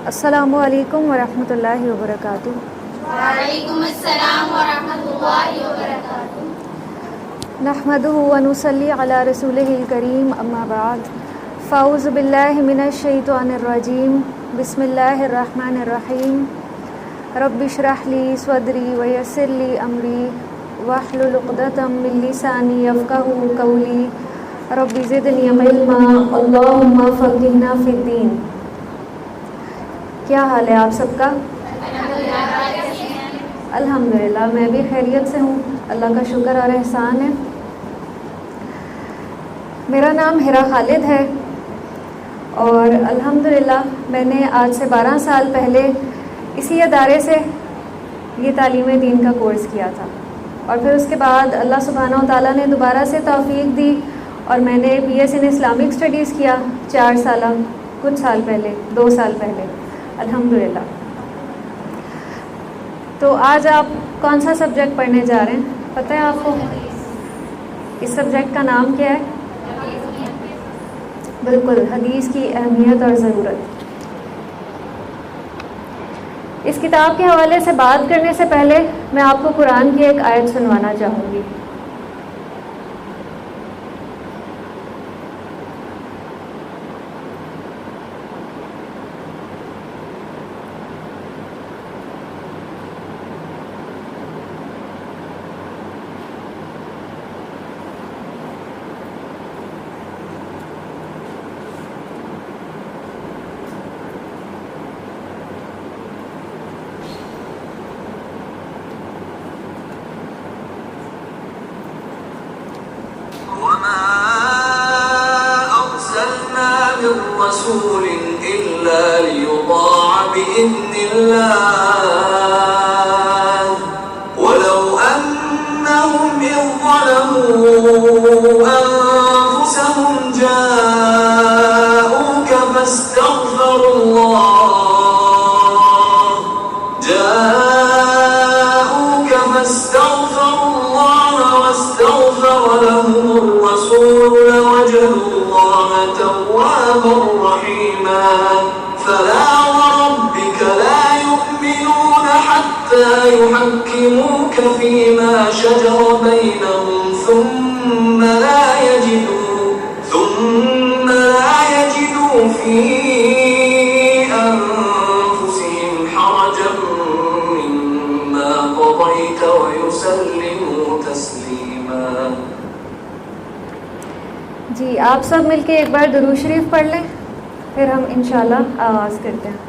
السلام علیکم ورحمۃ اللہ وبرکاتہ۔ وعلیکم السلام ورحمۃ اللہ وبرکاتہ۔ نحمدہ ونصلی علی رسولہ الکریم، اما بعد، فاعوذ باللہ من الشیطان الرجیم، بسم اللہ الرحمن الرحیم۔ رب اشرح لی صدری ویسر لی امری واحلل عقدۃ من لسانی یفقہوا قولی، رب زدنی علما، اللہم فقہنا فی الدین۔ کیا حال ہے آپ سب کا؟ الحمدللہ میں بھی خیریت سے ہوں، اللہ کا شکر اور احسان ہے۔ میرا نام ہیرا خالد ہے اور الحمدللہ میں نے آج سے 12 سال پہلے اسی ادارے سے یہ تعلیم دین کا کورس کیا تھا، اور پھر اس کے بعد اللہ سبحانہ و تعالیٰ نے دوبارہ سے توفیق دی اور میں نے B S in Islamic studies کیا 4 سالہ، کچھ سال پہلے، 2 سال پہلے الحمدللہ۔ تو آج آپ کون سا سبجیکٹ پڑھنے جا رہے ہیں؟ پتہ ہے آپ کو اس سبجیکٹ کا نام کیا ہے؟ بالکل، حدیث کی اہمیت اور ضرورت۔ اس کتاب کے حوالے سے بات کرنے سے پہلے میں آپ کو قرآن کی ایک آیت سنوانا چاہوں گی۔ رسول إلا ليطاع بإذن الله ولو أنهم إذ ظلموا أنفسهم جاءوك فاستغفروا الله واستغفر لهم الرسول لوجدوا الله توابا رحيما فلا وربك لا يؤمنون حتى يحكموك فيما شجر بينهم ثم لا يجدوا في أنفسهم حرجا مما قضيت ويسلموا تسليما۔ جی آپ سب مل کے ایک بار درود شریف پڑھ لیں، پھر ہم انشاءاللہ آغاز کرتے ہیں۔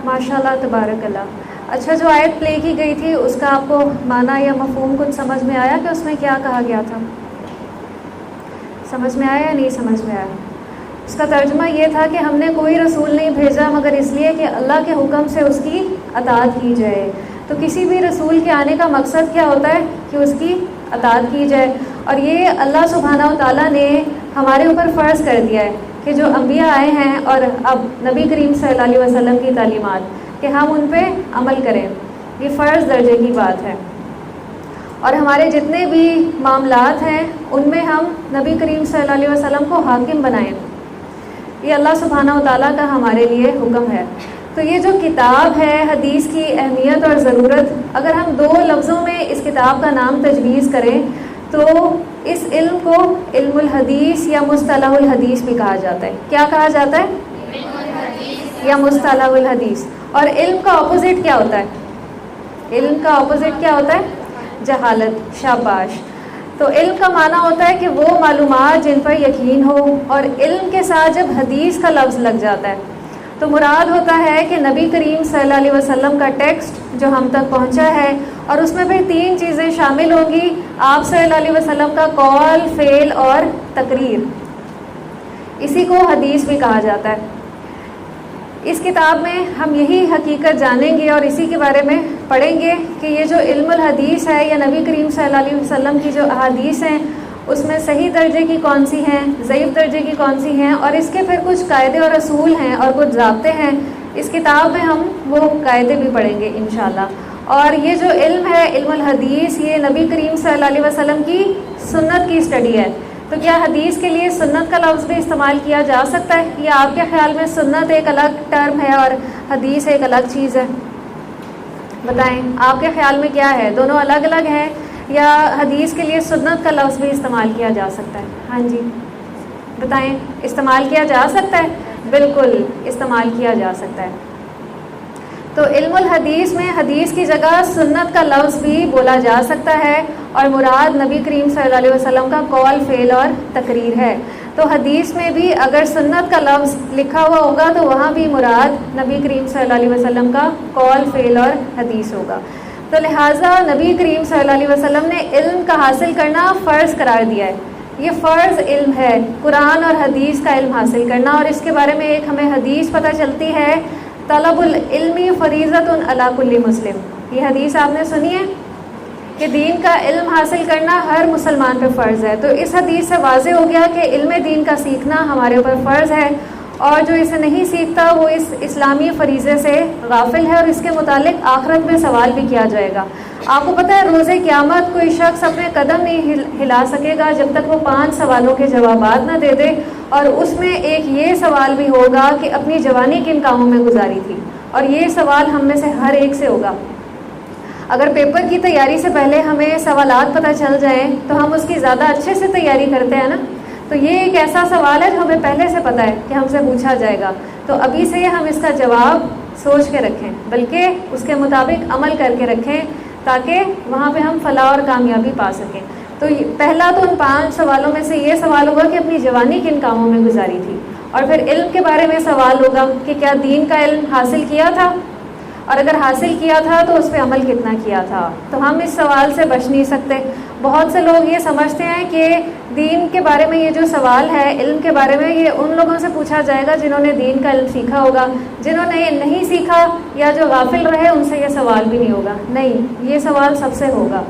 ماشاءاللہ تبارک اللہ۔ اچھا، جو آیت پلے کی گئی تھی اس کا آپ کو معنی یا مفہوم کچھ سمجھ میں آیا کہ اس میں کیا کہا گیا تھا؟ سمجھ میں آیا یا نہیں سمجھ میں آیا؟ اس کا ترجمہ یہ تھا کہ ہم نے کوئی رسول نہیں بھیجا مگر اس لیے کہ اللہ کے حکم سے اس کی اطاعت کی جائے۔ تو کسی بھی رسول کے آنے کا مقصد کیا ہوتا ہے؟ کہ اس کی اطاعت کی جائے، اور یہ اللہ سبحانہ و تعالیٰ نے ہمارے اوپر فرض کر دیا ہے کہ جو انبیاء آئے ہیں اور اب نبی کریم صلی اللہ علیہ وسلم کی تعلیمات کہ ہم ان پہ عمل کریں، یہ فرض درجے کی بات ہے۔ اور ہمارے جتنے بھی معاملات ہیں ان میں ہم نبی کریم صلی اللہ علیہ وسلم کو حاکم بنائیں، یہ اللہ سبحانہ و تعالیٰ کا ہمارے لیے حکم ہے۔ تو یہ جو کتاب ہے حدیث کی اہمیت اور ضرورت، اگر ہم 2 لفظوں میں اس کتاب کا نام تجویز کریں تو اس علم کو علم الحدیث یا مصطلح الحدیث بھی کہا جاتا ہے۔ کیا کہا جاتا ہے؟ یا مصطلح الحدیث۔ اور علم کا اپوزٹ کیا ہوتا ہے؟ علم کا اپوزٹ کیا ہوتا ہے؟ جہالت۔ شاباش۔ تو علم کا معنی ہوتا ہے کہ وہ معلومات جن پر یقین ہو، اور علم کے ساتھ جب حدیث کا لفظ لگ جاتا ہے تو مراد ہوتا ہے کہ نبی کریم صلی اللہ علیہ وسلم کا ٹیکسٹ جو ہم تک پہنچا ہے، اور اس میں پھر 3 چیزیں شامل ہوں گی، آپ صلی اللہ علیہ وسلم کا قول، فعل اور تقریر. اسی کو حدیث بھی کہا جاتا ہے. اس کتاب میں ہم یہی حقیقت جانیں گے اور اسی کے بارے میں پڑھیں گے کہ یہ جو علم الحدیث ہے یا نبی کریم صلی اللہ علیہ وسلم کی جو احادیث ہیں اس میں صحیح درجے کی کون سی ہیں، ضعیف درجے کی کون سی ہیں، اور اس کے پھر کچھ قاعدے اور اصول ہیں اور کچھ ضابطے ہیں. اس کتاب میں ہم وہ قاعدے بھی پڑھیں گے انشاءاللہ. اور یہ جو علم ہے، علم الحدیث، یہ نبی کریم صلی اللہ علیہ وسلم کی سنت کی اسٹڈی ہے. تو کیا حدیث کے لیے سنت کا لفظ بھی استعمال کیا جا سکتا ہے، یا آپ کے خیال میں سنت ایک الگ ٹرم ہے اور حدیث ایک الگ چیز ہے؟ بتائیں آپ کے خیال میں کیا ہے، دونوں الگ الگ ہیں یا حدیث کے لیے سنت کا لفظ بھی استعمال کیا جا سکتا ہے؟ ہاں جی بتائیں، استعمال کیا جا سکتا ہے؟ بالکل استعمال کیا جا سکتا ہے. تو علم الحدیث میں حدیث کی جگہ سنت کا لفظ بھی بولا جا سکتا ہے، اور مراد نبی کریم صلی اللہ علیہ وسلم کا قول، فعل اور تقریر ہے. تو حدیث میں بھی اگر سنت کا لفظ لکھا ہوا ہوگا تو وہاں بھی مراد نبی کریم صلی اللہ علیہ وسلم کا قول، فعل اور حدیث ہوگا. تو لہٰذا نبی کریم صلی اللہ علیہ وسلم نے علم کا حاصل کرنا فرض قرار دیا ہے. یہ فرض علم ہے، قرآن اور حدیث کا علم حاصل کرنا. اور اس کے بارے میں ایک ہمیں حدیث پتہ چلتی ہے، طلب العلم فریضۃ علی کل مسلم. یہ حدیث آپ نے سنی ہے کہ دین کا علم حاصل کرنا ہر مسلمان پہ فرض ہے. تو اس حدیث سے واضح ہو گیا کہ علم دین کا سیکھنا ہمارے اوپر فرض ہے، اور جو اسے نہیں سیکھتا وہ اس اسلامی فریضے سے غافل ہے، اور اس کے متعلق آخرت میں سوال بھی کیا جائے گا. آپ کو پتہ ہے روز قیامت کوئی شخص اپنے قدم نہیں ہلا سکے گا جب تک وہ 5 سوالوں کے جوابات نہ دے دے، اور اس میں ایک یہ سوال بھی ہوگا کہ اپنی جوانی کن کاموں میں گزاری تھی. اور یہ سوال ہم میں سے ہر ایک سے ہوگا. اگر پیپر کی تیاری سے پہلے ہمیں سوالات پتہ چل جائیں تو ہم اس کی زیادہ اچھے سے تیاری کرتے ہیں نا. تو یہ ایک ایسا سوال ہے جو ہمیں پہلے سے پتہ ہے کہ ہم سے پوچھا جائے گا، تو ابھی سے ہم اس کا جواب سوچ کے رکھیں، بلکہ اس کے مطابق عمل کر کے رکھیں تاکہ وہاں پہ ہم فلاح اور کامیابی پا سکیں. تو پہلا تو ان 5 سوالوں میں سے یہ سوال ہوگا کہ اپنی جوانی کن کاموں میں گزاری تھی. اور پھر علم کے بارے میں سوال ہوگا کہ کیا دین کا علم حاصل کیا تھا، اور اگر حاصل کیا تھا تو اس پہ عمل کتنا کیا تھا. تو ہم اس سوال سے بچ نہیں سکتے. بہت سے لوگ یہ سمجھتے ہیں کہ دین کے بارے میں یہ جو سوال ہے، علم کے بارے میں، یہ ان لوگوں سے پوچھا جائے گا جنہوں نے دین کا علم سیکھا ہوگا. جنہوں نے نہیں سیکھا یا جو غافل رہے ان سے یہ سوال بھی نہیں ہوگا. نہیں، یہ سوال سب سے ہوگا.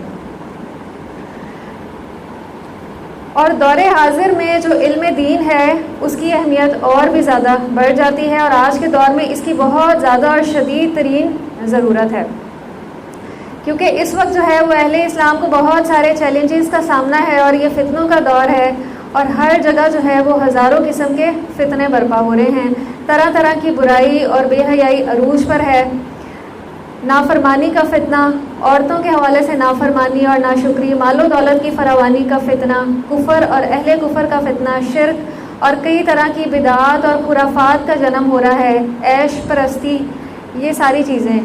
اور دور حاضر میں جو علم دین ہے اس کی اہمیت اور بھی زیادہ بڑھ جاتی ہے، اور آج کے دور میں اس کی بہت زیادہ اور شدید ترین ضرورت ہے، کیونکہ اس وقت جو ہے وہ اہل اسلام کو بہت سارے چیلنجز کا سامنا ہے، اور یہ فتنوں کا دور ہے، اور ہر جگہ جو ہے وہ ہزاروں قسم کے فتنے برپا ہو رہے ہیں. طرح طرح کی برائی اور بے حیائی عروج پر ہے. نافرمانی کا فتنہ، عورتوں کے حوالے سے نافرمانی اور ناشکری، مال و دولت کی فراوانی کا فتنہ، کفر اور اہل کفر کا فتنہ، شرک اور کئی طرح کی بدعات اور خرافات کا جنم ہو رہا ہے، عیش پرستی، یہ ساری چیزیں.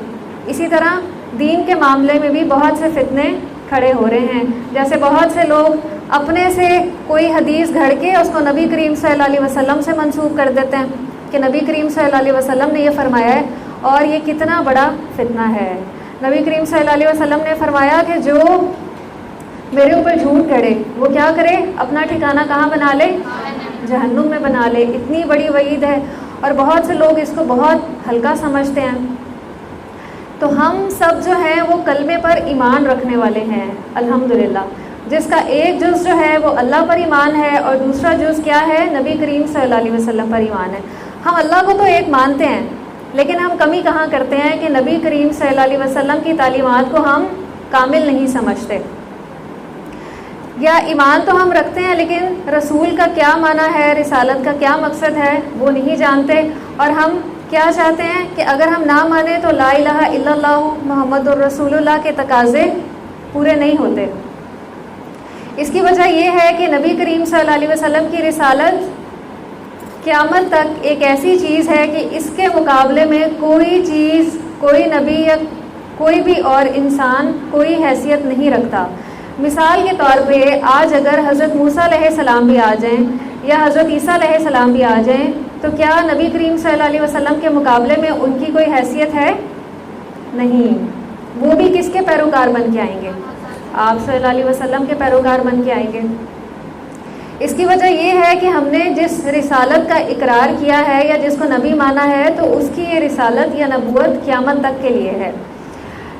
اسی طرح دین کے معاملے میں بھی بہت سے فتنے کھڑے ہو رہے ہیں. جیسے بہت سے لوگ اپنے سے کوئی حدیث گھڑ کے اس کو نبی کریم صلی اللہ علیہ وسلم سے منسوب کر دیتے ہیں کہ نبی کریم صلی اللہ علیہ وسلم نے یہ فرمایا ہے، اور یہ کتنا بڑا فتنہ ہے. نبی کریم صلی اللہ علیہ وسلم نے فرمایا کہ جو میرے اوپر جھوٹ گھڑے وہ کیا کرے، اپنا ٹھکانہ کہاں بنا لے، جہنم میں بنا لے. اتنی بڑی وعید ہے، اور بہت سے لوگ اس کو بہت ہلکا سمجھتے ہیں. تو ہم سب جو ہیں وہ کلمے پر ایمان رکھنے والے ہیں الحمدللہ، جس کا ایک جز جو ہے وہ اللہ پر ایمان ہے، اور دوسرا جز کیا ہے، نبی کریم صلی اللہ علیہ وسلم پر ایمان ہے. ہم اللہ کو تو ایک مانتے ہیں، لیکن ہم کمی کہاں کرتے ہیں کہ نبی کریم صلی اللہ علیہ وسلم کی تعلیمات کو ہم کامل نہیں سمجھتے. یا ایمان تو ہم رکھتے ہیں لیکن رسول کا کیا معنی ہے، رسالت کا کیا مقصد ہے وہ نہیں جانتے. اور ہم کیا چاہتے ہیں کہ اگر ہم نہ مانیں تو لا الہ الا اللہ محمد الرسول اللہ کے تقاضے پورے نہیں ہوتے. اس کی وجہ یہ ہے کہ نبی کریم صلی اللہ علیہ وسلم کی رسالت قیامت تک ایک ایسی چیز ہے کہ اس کے مقابلے میں کوئی چیز، کوئی نبی یا کوئی بھی اور انسان کوئی حیثیت نہیں رکھتا. مثال کے طور پہ آج اگر حضرت موسیٰ علیہ السلام بھی آ جائیں یا حضرت عیسیٰ علیہ السلام بھی آ جائیں تو کیا نبی کریم صلی اللہ علیہ وسلم کے مقابلے میں ان کی کوئی حیثیت ہے؟ نہیں. وہ بھی کس کے پیروکار بن کے آئیں گے؟ آپ صلی اللہ علیہ وسلم کے پیروکار بن کے آئیں گے. اس کی وجہ یہ ہے کہ ہم نے جس رسالت کا اقرار کیا ہے یا جس کو نبی مانا ہے تو اس کی یہ رسالت یا نبوت قیامت تک کے لیے ہے.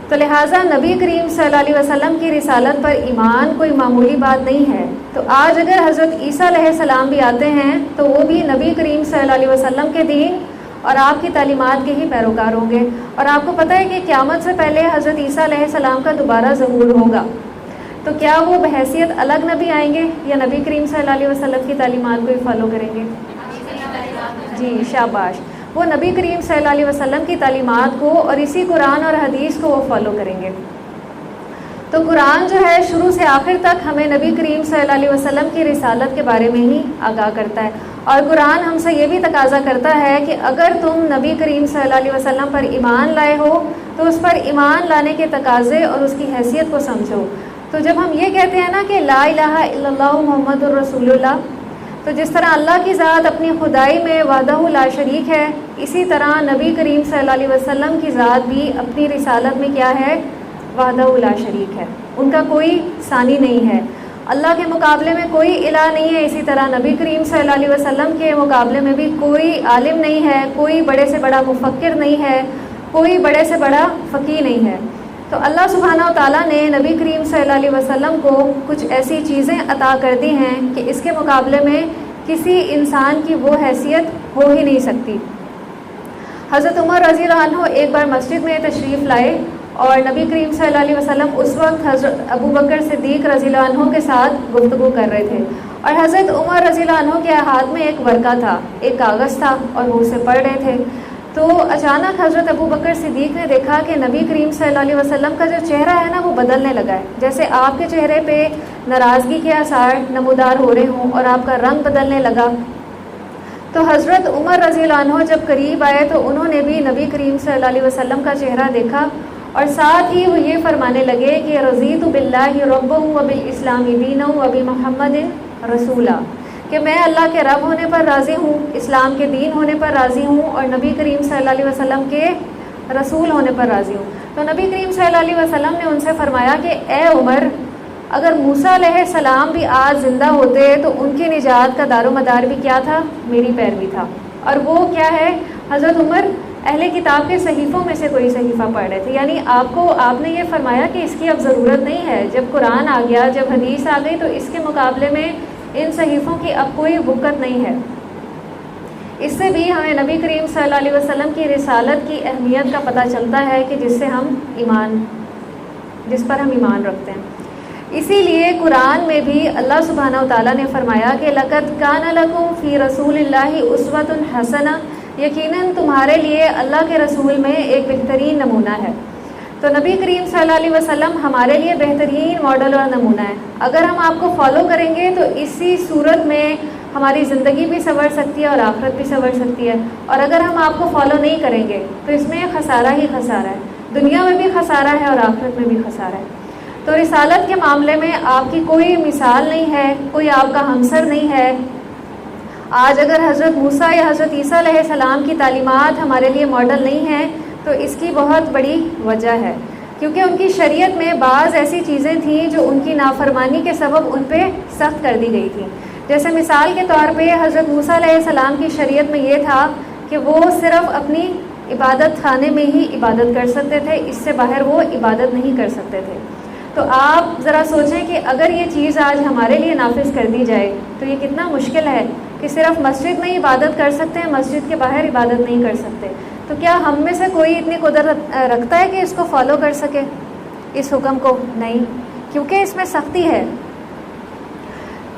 تو لہٰذا نبی کریم صلی اللہ علیہ وسلم کی رسالت پر ایمان کوئی معمولی بات نہیں ہے. تو آج اگر حضرت عیسیٰ علیہ السلام بھی آتے ہیں تو وہ بھی نبی کریم صلی اللہ علیہ وسلم کے دین اور آپ کی تعلیمات کے ہی پیروکار ہوں گے. اور آپ کو پتہ ہے کہ قیامت سے پہلے حضرت عیسیٰ علیہ السلام کا دوبارہ ظہور ہوگا. تو کیا وہ بحیثیت الگ نبی آئیں گے یا نبی کریم صلی اللہ علیہ وسلم کی تعلیمات کو ہی فالو کریں گے؟ جی شاباش. وہ نبی کریم صلی اللہ علیہ وسلم کی تعلیمات کو اور اسی قرآن اور حدیث کو وہ فالو کریں گے. تو قرآن جو ہے شروع سے آخر تک ہمیں نبی کریم صلی اللہ علیہ وسلم کی رسالت کے بارے میں ہی آگاہ کرتا ہے. اور قرآن ہم سے یہ بھی تقاضا کرتا ہے کہ اگر تم نبی کریم صلی اللہ علیہ وسلم پر ایمان لائے ہو تو اس پر ایمان لانے کے تقاضے اور اس کی حیثیت کو سمجھو. تو جب ہم یہ کہتے ہیں نا کہ لا الہ الا اللہ محمد الرسول اللہ، تو جس طرح اللہ کی ذات اپنی خدائی میں وحدہ لا شریک ہے، اسی طرح نبی کریم صلی اللہ علیہ وسلم کی ذات بھی اپنی رسالت میں کیا ہے؟ وحدہ لا شریک ہے. ان کا کوئی ثانی نہیں ہے. اللہ کے مقابلے میں کوئی الہ نہیں ہے. اسی طرح نبی کریم صلی اللہ علیہ وسلم کے مقابلے میں بھی کوئی عالم نہیں ہے، کوئی بڑے سے بڑا مفکر نہیں ہے، کوئی بڑے سے بڑا فقیہ نہیں ہے. تو اللہ سبحانہ و تعالیٰ نے نبی کریم صلی اللہ علیہ وسلم کو کچھ ایسی چیزیں عطا کر دی ہیں کہ اس کے مقابلے میں کسی انسان کی وہ حیثیت ہو ہی نہیں سکتی. حضرت عمر رضی اللہ عنہ ایک بار مسجد میں تشریف لائے اور نبی کریم صلی اللہ علیہ وسلم اس وقت حضرت ابو بکر صدیق رضی اللہ عنہ کے ساتھ گفتگو کر رہے تھے. اور حضرت عمر رضی اللہ عنہ کے ہاتھ میں ایک ورقہ تھا، ایک کاغذ تھا، اور وہ اسے پڑھ رہے تھے. تو اچانک حضرت ابو بکر صدیق نے دیکھا کہ نبی کریم صلی اللہ علیہ وسلم کا جو چہرہ ہے نا وہ بدلنے لگا ہے، جیسے آپ کے چہرے پہ ناراضگی کے آثار نمودار ہو رہے ہوں اور آپ کا رنگ بدلنے لگا. تو حضرت عمر رضی اللہ عنہ جب قریب آئے تو انہوں نے بھی نبی کریم صلی اللہ علیہ وسلم کا چہرہ دیکھا اور ساتھ ہی وہ یہ فرمانے لگے کہ رضیت باللہ ربا وبالاسلام دینا وبمحمد رسولا، کہ میں اللہ کے رب ہونے پر راضی ہوں، اسلام کے دین ہونے پر راضی ہوں، اور نبی کریم صلی اللہ علیہ وسلم کے رسول ہونے پر راضی ہوں. تو نبی کریم صلی اللہ علیہ وسلم نے ان سے فرمایا کہ اے عمر، اگر موسیٰ علیہ السلام بھی آج زندہ ہوتے تو ان کی نجات کا دار و مدار بھی کیا تھا؟ میری پیروی تھا. اور وہ کیا ہے؟ حضرت عمر اہل کتاب کے صحیفوں میں سے کوئی صحیفہ پڑھ رہے تھے. یعنی آپ نے یہ فرمایا کہ اس کی اب ضرورت نہیں ہے، جب قرآن آ گیا، جب حدیث آ گئی، تو اس کے مقابلے میں ان صحیفوں کی اب کوئی وقت نہیں ہے. اس سے بھی ہمیں نبی کریم صلی اللہ علیہ وسلم کی رسالت کی اہمیت کا پتہ چلتا ہے کہ جس پر ہم ایمان رکھتے ہیں. اسی لیے قرآن میں بھی اللہ سبحانہ و تعالیٰ نے فرمایا کہ لَقَدْ كَانَ لَكُمْ فِي رَسُولِ اللَّهِ أُسْوَةٌ حَسَنَةٌ، یقیناً تمہارے لیے اللہ کے رسول میں ایک بہترین نمونہ ہے. تو نبی کریم صلی اللہ علیہ وسلم ہمارے لیے بہترین ماڈل اور نمونہ ہے. اگر ہم آپ کو فالو کریں گے تو اسی صورت میں ہماری زندگی بھی سنور سکتی ہے اور آخرت بھی سنور سکتی ہے. اور اگر ہم آپ کو فالو نہیں کریں گے تو اس میں خسارہ ہی خسارہ ہے، دنیا میں بھی خسارہ ہے اور آخرت میں بھی خسارہ ہے. تو رسالت کے معاملے میں آپ کی کوئی مثال نہیں ہے، کوئی آپ کا ہمسر نہیں ہے. آج اگر حضرت موسیٰ یا حضرت عیسیٰ علیہ السلام کی تعلیمات ہمارے لیے ماڈل نہیں ہیں تو اس کی بہت بڑی وجہ ہے، کیونکہ ان کی شریعت میں بعض ایسی چیزیں تھیں جو ان کی نافرمانی کے سبب ان پہ سخت کر دی گئی تھیں. جیسے مثال کے طور پہ حضرت موسیٰ علیہ السلام کی شریعت میں یہ تھا کہ وہ صرف اپنی عبادت خانے میں ہی عبادت کر سکتے تھے، اس سے باہر وہ عبادت نہیں کر سکتے تھے. تو آپ ذرا سوچیں کہ اگر یہ چیز آج ہمارے لیے نافذ کر دی جائے تو یہ کتنا مشکل ہے کہ صرف مسجد میں عبادت کر سکتے ہیں، مسجد کے باہر عبادت نہیں کر سکتے. تو کیا ہم میں سے کوئی اتنی قدرت رکھتا ہے کہ اس کو فالو کر سکے، اس حکم کو؟ نہیں، کیونکہ اس میں سختی ہے.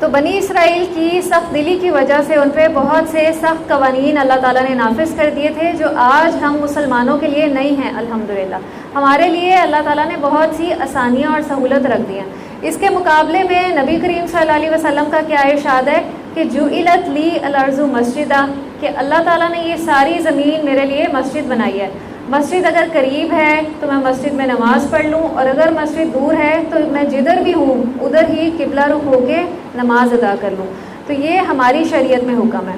تو بنی اسرائیل کی سخت دلی کی وجہ سے ان پہ بہت سے سخت قوانین اللہ تعالیٰ نے نافذ کر دیے تھے جو آج ہم مسلمانوں کے لیے نہیں ہیں. الحمدللہ ہمارے لیے اللہ تعالیٰ نے بہت سی آسانیاں اور سہولت رکھ دی ہیں. اس کے مقابلے میں نبی کریم صلی اللہ علیہ وسلم کا کیا ارشاد ہے کہ جُعِلَتْ لِي الْأَرْضُ مَسْجِدًا، کہ اللہ تعالیٰ نے یہ ساری زمین میرے لیے مسجد بنائی ہے. مسجد اگر قریب ہے تو میں مسجد میں نماز پڑھ لوں، اور اگر مسجد دور ہے تو میں جدھر بھی ہوں ادھر ہی قبلہ رخ ہو کے نماز ادا کر لوں. تو یہ ہماری شریعت میں حکم ہے.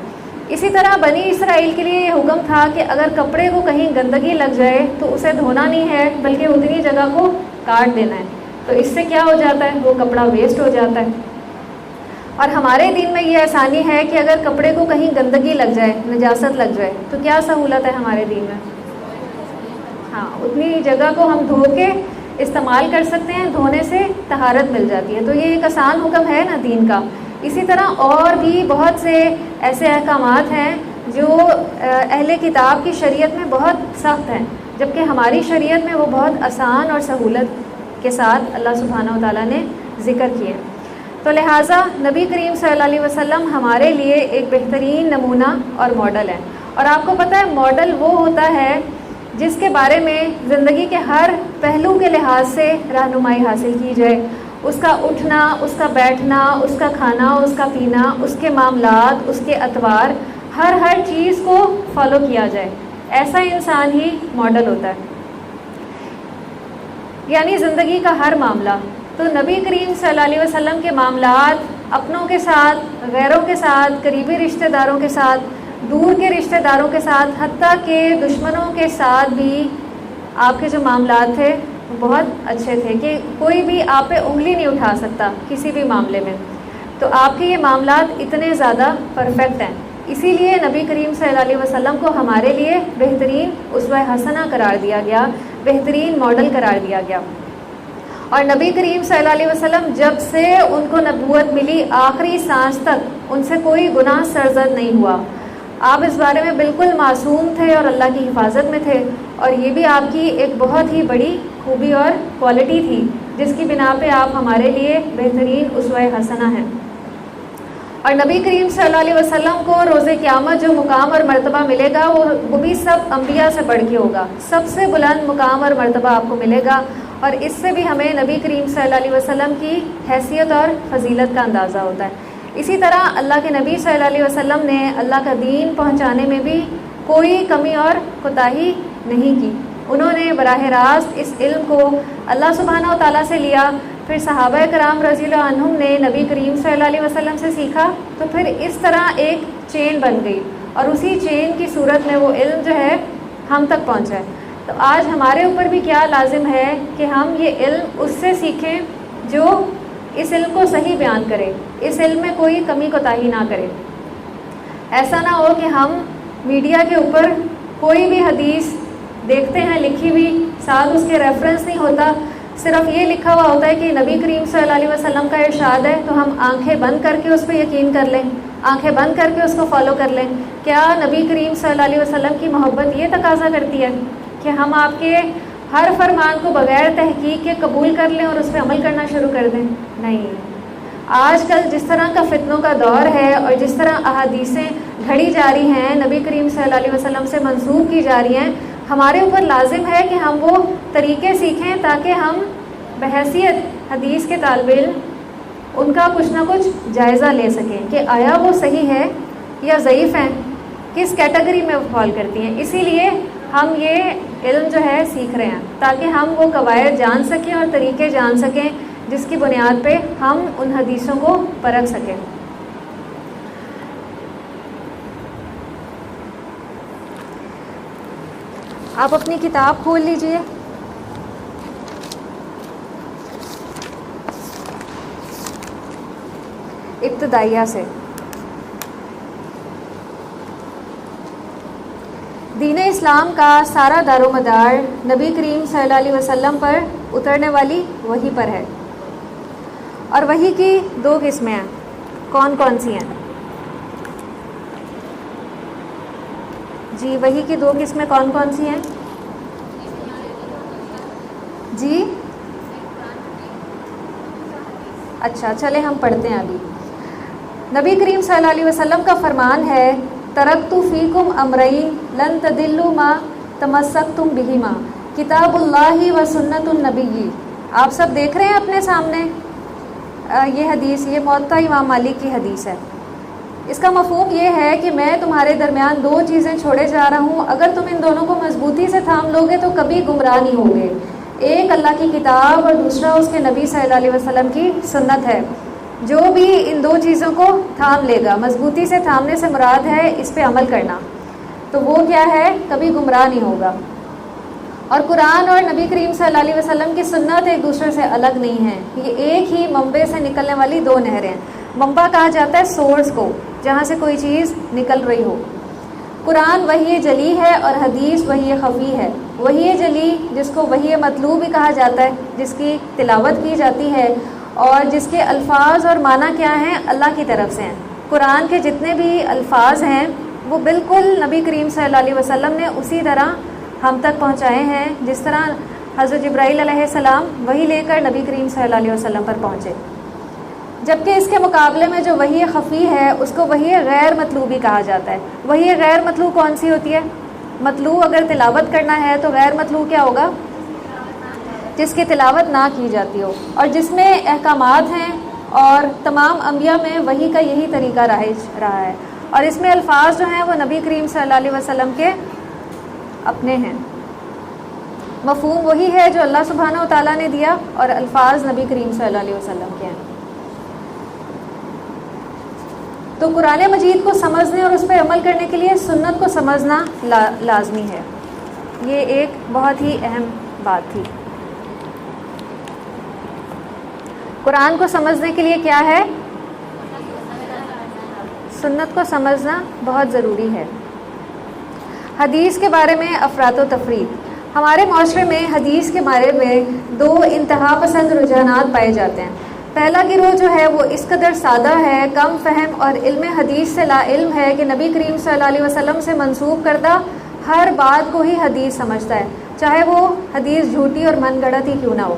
اسی طرح بنی اسرائیل کے لیے یہ حکم تھا کہ اگر کپڑے کو کہیں گندگی لگ جائے تو اسے دھونا نہیں ہے بلکہ اتنی جگہ کو کاٹ دینا ہے. تو اس سے کیا ہو جاتا ہے؟ وہ کپڑا ویسٹ ہو جاتا ہے. اور ہمارے دین میں یہ آسانی ہے کہ اگر کپڑے کو کہیں گندگی لگ جائے، نجاست لگ جائے، تو کیا سہولت ہے ہمارے دین میں؟ ہاں، اتنی جگہ کو ہم دھو کے استعمال کر سکتے ہیں، دھونے سے طہارت مل جاتی ہے. تو یہ ایک آسان حکم ہے نا دین کا. اسی طرح اور بھی بہت سے ایسے احکامات ہیں جو اہل کتاب کی شریعت میں بہت سخت ہیں، جبکہ ہماری شریعت میں وہ بہت آسان اور سہولت کے ساتھ اللہ سبحانہ و تعالیٰ نے ذکر کیے. تو لہٰذا نبی کریم صلی اللہ علیہ وسلم ہمارے لیے ایک بہترین نمونہ اور ماڈل ہے. اور آپ کو پتہ ہے ماڈل وہ ہوتا ہے جس کے بارے میں زندگی کے ہر پہلو کے لحاظ سے رہنمائی حاصل کی جائے. اس کا اٹھنا، اس کا بیٹھنا، اس کا کھانا، اس کا پینا، اس کے معاملات، اس کے اطوار، ہر چیز کو فالو کیا جائے. ایسا انسان ہی ماڈل ہوتا ہے، یعنی زندگی کا ہر معاملہ. تو نبی کریم صلی اللہ علیہ وسلم کے معاملات اپنوں کے ساتھ، غیروں کے ساتھ، قریبی رشتہ داروں کے ساتھ، دور کے رشتہ داروں کے ساتھ، حتیٰ کہ دشمنوں کے ساتھ بھی آپ کے جو معاملات تھے وہ بہت اچھے تھے کہ کوئی بھی آپ پہ انگلی نہیں اٹھا سکتا کسی بھی معاملے میں. تو آپ کے یہ معاملات اتنے زیادہ پرفیکٹ ہیں. اسی لیے نبی کریم صلی اللہ علیہ وسلم کو ہمارے لیے بہترین اسوہ حسنہ قرار دیا گیا، بہترین ماڈل قرار دیا گیا. اور نبی کریم صلی اللہ علیہ وسلم جب سے ان کو نبوت ملی آخری سانس تک ان سے کوئی گناہ سرزد نہیں ہوا. آپ اس بارے میں بالکل معصوم تھے اور اللہ کی حفاظت میں تھے. اور یہ بھی آپ کی ایک بہت ہی بڑی خوبی اور کوالٹی تھی جس کی بنا پہ آپ ہمارے لیے بہترین اسوہ حسنہ ہیں. اور نبی کریم صلی اللہ علیہ وسلم کو روز قیامت جو مقام اور مرتبہ ملے گا وہ بھی سب انبیاء سے بڑھ کے ہوگا. سب سے بلند مقام اور مرتبہ آپ کو ملے گا. اور اس سے بھی ہمیں نبی کریم صلی اللہ علیہ وسلم کی حیثیت اور فضیلت کا اندازہ ہوتا ہے. اسی طرح اللہ کے نبی صلی اللہ علیہ وسلم نے اللہ کا دین پہنچانے میں بھی کوئی کمی اور کوتاہی نہیں کی. انہوں نے براہ راست اس علم کو اللہ سبحانہ و تعالیٰ سے لیا. پھر صحابہ کرام رضی اللہ عنہم نے نبی کریم صلی اللہ علیہ وسلم سے سیکھا. تو پھر اس طرح ایک چین بن گئی اور اسی چین کی صورت میں وہ علم جو ہے ہم تک پہنچا ہے. تو آج ہمارے اوپر بھی کیا لازم ہے کہ ہم یہ علم اس سے سیکھیں جو اس علم کو صحیح بیان کرے، اس علم میں کوئی کمی کوتاہی نہ کرے. ایسا نہ ہو کہ ہم میڈیا کے اوپر کوئی بھی حدیث دیکھتے ہیں لکھی ہوئی، ساتھ اس کے ریفرنس نہیں ہوتا، صرف یہ لکھا ہوا ہوتا ہے کہ نبی کریم صلی اللہ علیہ وسلم کا ارشاد ہے، تو ہم آنکھیں بند کر کے اس پہ یقین کر لیں، آنکھیں بند کر کے اس کو فالو کر لیں. کیا نبی کریم صلی اللہ علیہ وسلم کی محبت یہ تقاضا کرتی ہے کہ ہم آپ کے ہر فرمان کو بغیر تحقیق کے قبول کر لیں اور اس پہ عمل کرنا شروع کر دیں؟ نہیں. آج کل جس طرح کا فتنوں کا دور ہے اور جس طرح احادیثیں گھڑی جا رہی ہیں، نبی کریم صلی اللہ علیہ وسلم سے منسوب کی جا رہی ہیں، ہمارے اوپر لازم ہے کہ ہم وہ طریقے سیکھیں تاکہ ہم بحیثیت حدیث کے طالب علم ان کا کچھ نہ کچھ جائزہ لے سکیں کہ آیا وہ صحیح ہے یا ضعیف ہیں، کس کیٹیگری میں وہ فال کرتی ہیں. اسی لیے ہم یہ علم جو ہے سیکھ رہے ہیں تاکہ ہم وہ قواعد جان سکیں اور طریقے جان سکیں جس کی بنیاد پہ ہم ان حدیثوں کو پرکھ سکیں. آپ اپنی کتاب کھول لیجئے. ابتدائیہ سے. دین اسلام کا سارا دار و مدار نبی کریم صلی اللہ علیہ وسلم پر اترنے والی وحی پر ہے. اور وحی کی دو قسمیں ہیں. کون کون سی ہیں؟ جی وحی کی دو قسمیں کون کون سی ہیں؟ جی اچھا چلے ہم پڑھتے ہیں. ابھی نبی کریم صلی اللہ علیہ وسلم کا فرمان ہے، ترکت فیکم امرین لن تدلوا ما تمسکتم بہما، کتاب اللہ و سنت النبی. آپ سب دیکھ رہے ہیں اپنے سامنے یہ حدیث، یہ موطا امام مالک کی حدیث ہے. اس کا مفہوم یہ ہے کہ میں تمہارے درمیان دو چیزیں چھوڑے جا رہا ہوں، اگر تم ان دونوں کو مضبوطی سے تھام لو گے تو کبھی گمراہ نہیں ہوگے. ایک اللہ کی کتاب اور دوسرا اس کے نبی صلی اللہ علیہ وسلم کی سنت ہے. جو بھی ان دو چیزوں کو تھام لے گا، مضبوطی سے تھامنے سے مراد ہے اس پہ عمل کرنا، تو وہ کیا ہے، کبھی گمراہ نہیں ہوگا۔ اور قرآن اور نبی کریم صلی اللہ علیہ وسلم کی سنت ایک دوسرے سے الگ نہیں ہیں، یہ ایک ہی منبع سے نکلنے والی دو نہریں ہیں۔ منبع کہا جاتا ہے سورس کو، جہاں سے کوئی چیز نکل رہی ہو۔ قرآن وحی جلی ہے اور حدیث وحی خفی ہے۔ وحی جلی جس کو وحی مطلوب بھی کہا جاتا ہے، جس کی تلاوت کی جاتی ہے اور جس کے الفاظ اور معنی کیا ہیں، اللہ کی طرف سے ہیں۔ قرآن کے جتنے بھی الفاظ ہیں وہ بالکل نبی کریم صلی اللہ علیہ وسلم نے اسی طرح ہم تک پہنچائے ہیں جس طرح حضرت جبرائیل علیہ السلام وحی لے کر نبی کریم صلی اللہ علیہ وسلم پر پہنچے۔ جبکہ اس کے مقابلے میں جو وحی خفی ہے اس کو وحی غیر مطلوبی کہا جاتا ہے۔ وحی غیر مطلوب کون سی ہوتی ہے؟ مطلوب اگر تلاوت کرنا ہے تو غیر مطلوب کیا ہوگا؟ جس کی تلاوت نہ کی جاتی ہو اور جس میں احکامات ہیں، اور تمام انبیاء میں وحی کا یہی طریقہ رائج رہا ہے، اور اس میں الفاظ جو ہیں وہ نبی کریم صلی اللہ علیہ وسلم کے اپنے ہیں۔ مفہوم وہی ہے جو اللہ سبحانہ و تعالیٰ نے دیا اور الفاظ نبی کریم صلی اللہ علیہ وسلم کے ہیں۔ تو قرآن مجید کو سمجھنے اور اس پہ عمل کرنے کے لیے سنت کو سمجھنا لازمی ہے۔ یہ ایک بہت ہی اہم بات تھی۔ قرآن کو سمجھنے کے لیے کیا ہے؟ سنت کو سمجھنا بہت ضروری ہے۔ حدیث کے بارے میں افراط و تفریط۔ ہمارے معاشرے میں حدیث کے بارے میں دو انتہا پسند رجحانات پائے جاتے ہیں۔ پہلا گروہ جو ہے وہ اس قدر سادہ ہے، کم فہم اور علم حدیث سے لا علم ہے کہ نبی کریم صلی اللہ علیہ وسلم سے منسوب کردہ ہر بات کو ہی حدیث سمجھتا ہے، چاہے وہ حدیث جھوٹی اور من گڑت ہی کیوں نہ ہو۔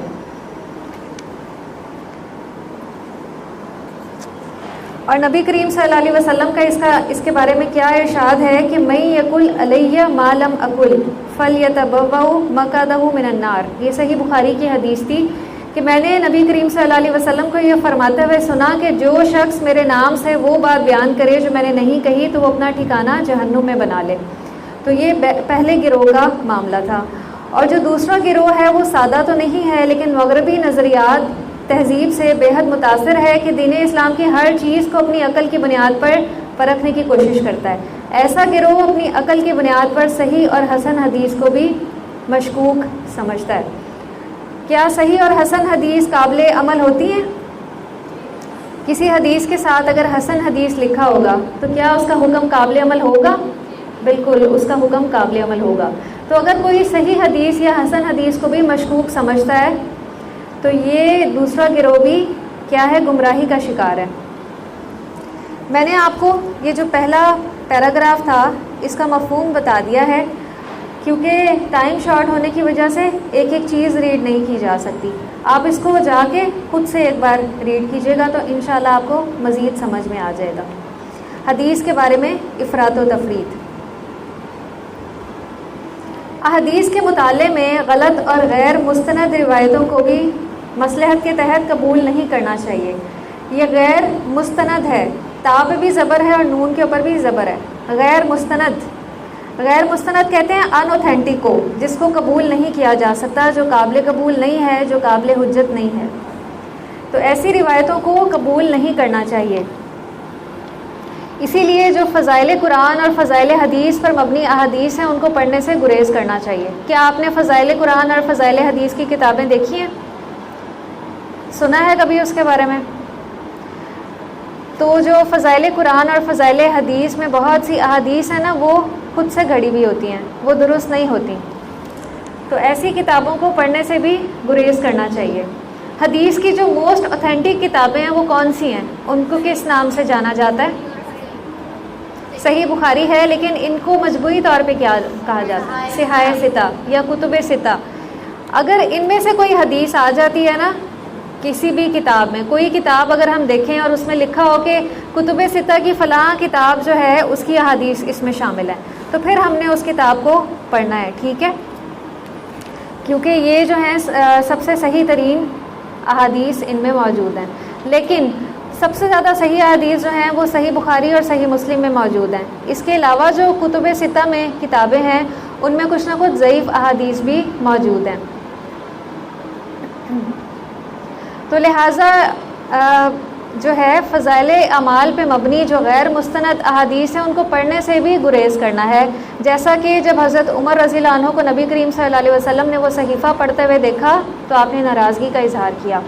اور نبی کریم صلی اللہ علیہ وسلم کا اس کے بارے میں کیا ارشاد ہے کہ میں یقل علیہ ما لم اقل فلیتبوأ مقعدہ من النار۔ یہ صحیح بخاری کی حدیث تھی کہ میں نے نبی کریم صلی اللہ علیہ وسلم کو یہ فرماتے ہوئے سنا کہ جو شخص میرے نام سے وہ بات بیان کرے جو میں نے نہیں کہی تو وہ اپنا ٹھکانہ جہنم میں بنا لے۔ تو یہ پہلے گروہ کا معاملہ تھا۔ اور جو دوسرا گروہ ہے وہ سادہ تو نہیں ہے لیکن مغربی نظریات تہذیب سے بے حد متاثر ہے کہ دین اسلام کی ہر چیز کو اپنی عقل کی بنیاد پر پرکھنے کی کوشش کرتا ہے۔ ایسا گروہ اپنی عقل کی بنیاد پر صحیح اور حسن حدیث کو بھی مشکوک سمجھتا ہے۔ کیا صحیح اور حسن حدیث قابل عمل ہوتی ہیں؟ کسی حدیث کے ساتھ اگر حسن حدیث لکھا ہوگا تو کیا اس کا حکم قابل عمل ہوگا؟ بالکل اس کا حکم قابل عمل ہوگا۔ تو اگر کوئی صحیح حدیث یا حسن حدیث کو بھی مشکوک سمجھتا ہے تو یہ دوسرا گروہ بھی کیا ہے؟ گمراہی کا شکار ہے۔ میں نے آپ کو یہ جو پہلا پیراگراف تھا اس کا مفہوم بتا دیا ہے، کیونکہ ٹائم شارٹ ہونے کی وجہ سے ایک ایک چیز ریڈ نہیں کی جا سکتی۔ آپ اس کو جا کے خود سے ایک بار ریڈ کیجیے گا تو انشاءاللہ آپ کو مزید سمجھ میں آ جائے گا۔ حدیث کے بارے میں افراط و تفریط۔ احادیث کے مطالعے میں غلط اور غیر مستند روایتوں کو بھی مصلحت کے تحت قبول نہیں کرنا چاہیے۔ یہ غیر مستند ہے، تا پہ بھی زبر ہے اور نون کے اوپر بھی زبر ہے۔ غیر مستند، غیر مستند کہتے ہیں ان اوتھینٹک کو، جس کو قبول نہیں کیا جا سکتا، جو قابل قبول نہیں ہے، جو قابل حجت نہیں ہے۔ تو ایسی روایتوں کو قبول نہیں کرنا چاہیے۔ اسی لیے جو فضائل قرآن اور فضائل حدیث پر مبنی احادیث ہیں ان کو پڑھنے سے گریز کرنا چاہیے۔ کیا آپ نے فضائل قرآن اور فضائل حدیث کی کتابیں دیکھی ہیں؟ سنا ہے کبھی اس کے بارے میں؟ تو جو فضائل قرآن اور فضائل حدیث میں بہت سی احادیث ہیں نا، وہ خود سے گھڑی ہوئی ہوتی ہیں، وہ درست نہیں ہوتی۔ تو ایسی کتابوں کو پڑھنے سے بھی گریز کرنا چاہیے۔ حدیث کی جو موسٹ اوتھینٹک کتابیں ہیں وہ کون سی ہیں؟ ان کو کس نام سے جانا جاتا ہے؟ صحیح بخاری ہے، لیکن ان کو مجموعی طور پہ کیا کہا جاتا ہے؟ صحاح ستہ یا کتب ستہ۔ اگر ان میں سے کوئی حدیث آ جاتی ہے نا کسی بھی کتاب میں، کوئی کتاب اگر ہم دیکھیں اور اس میں لکھا ہو کہ کتب ستہ کی فلاں کتاب جو ہے اس کی احادیث اس میں شامل ہے، تو پھر ہم نے اس کتاب کو پڑھنا ہے، ٹھیک ہے؟ کیونکہ یہ جو ہیں سب سے صحیح ترین احادیث ان میں موجود ہیں۔ لیکن سب سے زیادہ صحیح احادیث جو ہیں وہ صحیح بخاری اور صحیح مسلم میں موجود ہیں۔ اس کے علاوہ جو کتب ستہ میں کتابیں ہیں ان میں کچھ نہ کچھ ضعیف احادیث بھی موجود ہیں۔ تو لہٰذا جو ہے فضائل اعمال پہ مبنی جو غیر مستند احادیث ہیں ان کو پڑھنے سے بھی گریز کرنا ہے. جیسا کہ جب حضرت عمر رضی اللہ عنہ کو نبی کریم صلی اللہ علیہ وسلم نے وہ صحیفہ پڑھتے ہوئے دیکھا تو آپ نے ناراضگی کا اظہار کیا.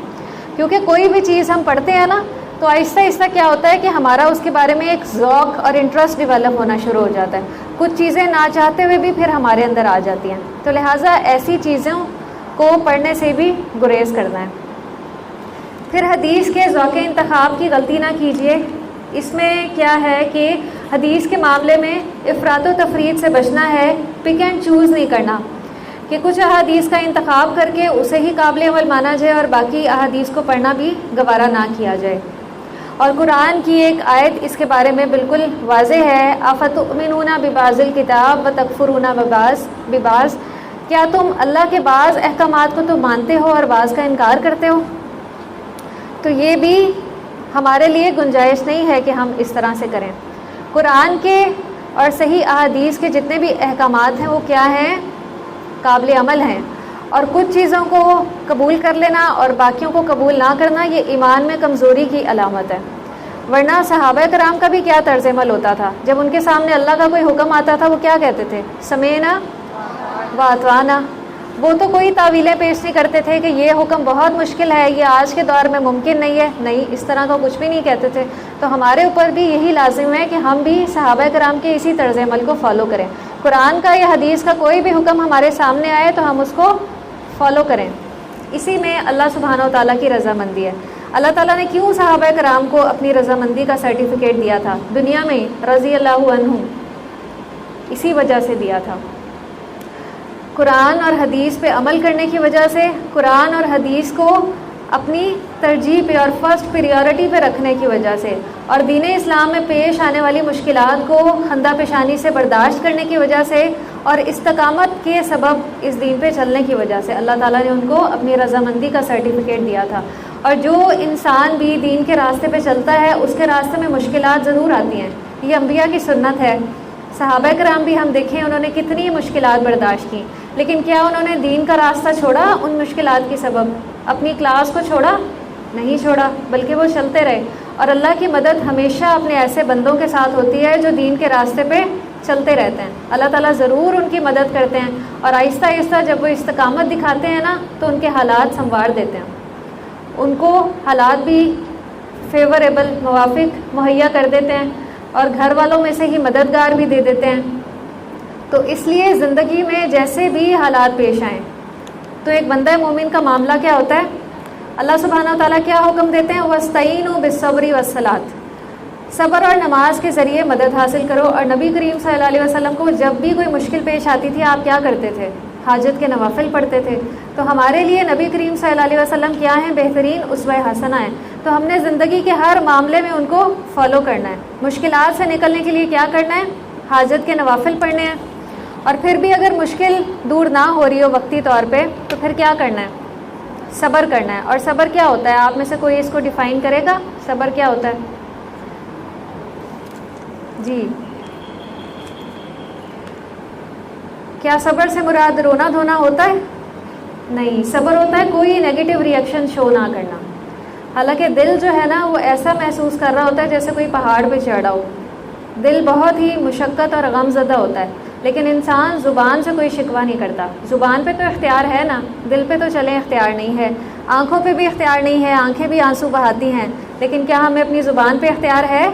کیونکہ کوئی بھی چیز ہم پڑھتے ہیں نا تو آہستہ آہستہ کیا ہوتا ہے کہ ہمارا اس کے بارے میں ایک ذوق اور انٹرسٹ ڈیولپ ہونا شروع ہو جاتا ہے. کچھ چیزیں نہ چاہتے ہوئے بھی پھر ہمارے اندر آ جاتی ہیں. تو لہٰذا ایسی چیزوں کو پڑھنے سے بھی گریز کرنا ہے. پھر حدیث کے ذوق انتخاب کی غلطی نہ کیجیے. اس میں کیا ہے کہ حدیث کے معاملے میں افراط و تفریط سے بچنا ہے. پک اینڈ چوز نہیں کرنا کہ کچھ احادیث کا انتخاب کر کے اسے ہی قابل عمل مانا جائے اور باقی احادیث کو پڑھنا بھی گوارا نہ کیا جائے. اور قرآن کی ایک آیت اس کے بارے میں بالکل واضح ہے. افتؤمنون ببعض الکتاب وتکفرون ببعض. کیا تم اللہ کے بعض احکامات کو تو مانتے ہو اور بعض کا انکار کرتے ہو؟ تو یہ بھی ہمارے لیے گنجائش نہیں ہے کہ ہم اس طرح سے کریں. قرآن کے اور صحیح احادیث کے جتنے بھی احکامات ہیں وہ کیا ہیں؟ قابل عمل ہیں. اور کچھ چیزوں کو قبول کر لینا اور باقیوں کو قبول نہ کرنا یہ ایمان میں کمزوری کی علامت ہے. ورنہ صحابہ کرام کا بھی کیا طرز عمل ہوتا تھا؟ جب ان کے سامنے اللہ کا کوئی حکم آتا تھا وہ کیا کہتے تھے؟ سمینا و اطعنا. وہ تو کوئی تعویلیں پیش نہیں کرتے تھے کہ یہ حکم بہت مشکل ہے، یہ آج کے دور میں ممکن نہیں ہے. نہیں، اس طرح کا کچھ بھی نہیں کہتے تھے. تو ہمارے اوپر بھی یہی لازم ہے کہ ہم بھی صحابہ کرام کے اسی طرز عمل کو فالو کریں. قرآن کا یا حدیث کا کوئی بھی حکم ہمارے سامنے آئے تو ہم اس کو فالو کریں. اسی میں اللہ سبحانہ و تعالیٰ کی رضامندی ہے. اللہ تعالیٰ نے کیوں صحابہ کرام کو اپنی رضامندی کا سرٹیفکیٹ دیا تھا دنیا میں؟ رضی اللہ عنہم، اسی وجہ سے دیا تھا. قرآن اور حدیث پہ عمل کرنے کی وجہ سے، قرآن اور حدیث کو اپنی ترجیح پہ اور فرسٹ پریورٹی پہ رکھنے کی وجہ سے، اور دین اسلام میں پیش آنے والی مشکلات کو خندہ پیشانی سے برداشت کرنے کی وجہ سے، اور استقامت کے سبب اس دین پہ چلنے کی وجہ سے اللہ تعالیٰ نے ان کو اپنی رضامندی کا سرٹیفکیٹ دیا تھا. اور جو انسان بھی دین کے راستے پہ چلتا ہے اس کے راستے میں مشکلات ضرور آتی ہیں. یہ انبیاء کی سنت ہے. صحابہ کرام بھی ہم دیکھیں انہوں نے کتنی مشکلات برداشت کی، لیکن کیا انہوں نے دین کا راستہ چھوڑا ان مشکلات کے سبب؟ اپنی کلاس کو چھوڑا؟ نہیں چھوڑا، بلکہ وہ چلتے رہے. اور اللہ کی مدد ہمیشہ اپنے ایسے بندوں کے ساتھ ہوتی ہے جو دین کے راستے پہ چلتے رہتے ہیں. اللہ تعالیٰ ضرور ان کی مدد کرتے ہیں، اور آہستہ آہستہ جب وہ استقامت دکھاتے ہیں نا تو ان کے حالات سنوار دیتے ہیں. ان کو حالات بھی فیوریبل، موافق مہیا کر دیتے ہیں، اور گھر والوں میں سے ہی مددگار بھی دے دیتے ہیں. تو اس لیے زندگی میں جیسے بھی حالات پیش آئیں تو ایک بندہ مومن کا معاملہ کیا ہوتا ہے؟ اللہ سبحانہ و تعالیٰ کیا حکم دیتے ہیں؟ وَاسْتَعِینُوا بِالصَّبْرِ وَالصَّلَاةِ. صبر اور نماز کے ذریعے مدد حاصل کرو. اور نبی کریم صلی اللہ علیہ وسلم کو جب بھی کوئی مشکل پیش آتی تھی آپ کیا کرتے تھے؟ حاجت کے نوافل پڑھتے تھے. تو ہمارے لیے نبی کریم صلی اللہ علیہ وسلم کیا ہیں؟ بہترین اسوہ حسنہ ہیں. تو ہم نے زندگی کے ہر معاملے میں ان کو فالو کرنا ہے. مشکلات سے نکلنے کے لیے کیا کرنا ہے؟ حاجت کے نوافل پڑھنے ہیں. اور پھر بھی اگر مشکل دور نہ ہو رہی ہو وقتی طور پہ تو پھر کیا کرنا ہے؟ صبر کرنا ہے. اور صبر کیا ہوتا ہے؟ آپ میں سے کوئی اس کو ڈیفائن کرے گا؟ صبر کیا ہوتا ہے؟ جی، کیا صبر سے مراد رونا دھونا ہوتا ہے؟ نہیں، صبر ہوتا ہے کوئی نیگیٹو ریئیکشن شو نہ کرنا. حالانکہ دل جو ہے نا وہ ایسا محسوس کر رہا ہوتا ہے جیسے کوئی پہاڑ پہ چڑھا ہو. دل بہت ہی مشقت اور غم زدہ ہوتا ہے، لیکن انسان زبان سے کوئی شکوہ نہیں کرتا. زبان پہ تو اختیار ہے نا، دل پہ تو چلیں اختیار نہیں ہے. آنکھوں پہ بھی اختیار نہیں ہے، آنکھیں بھی آنسو بہاتی ہیں، لیکن کیا ہمیں اپنی زبان پہ اختیار ہے؟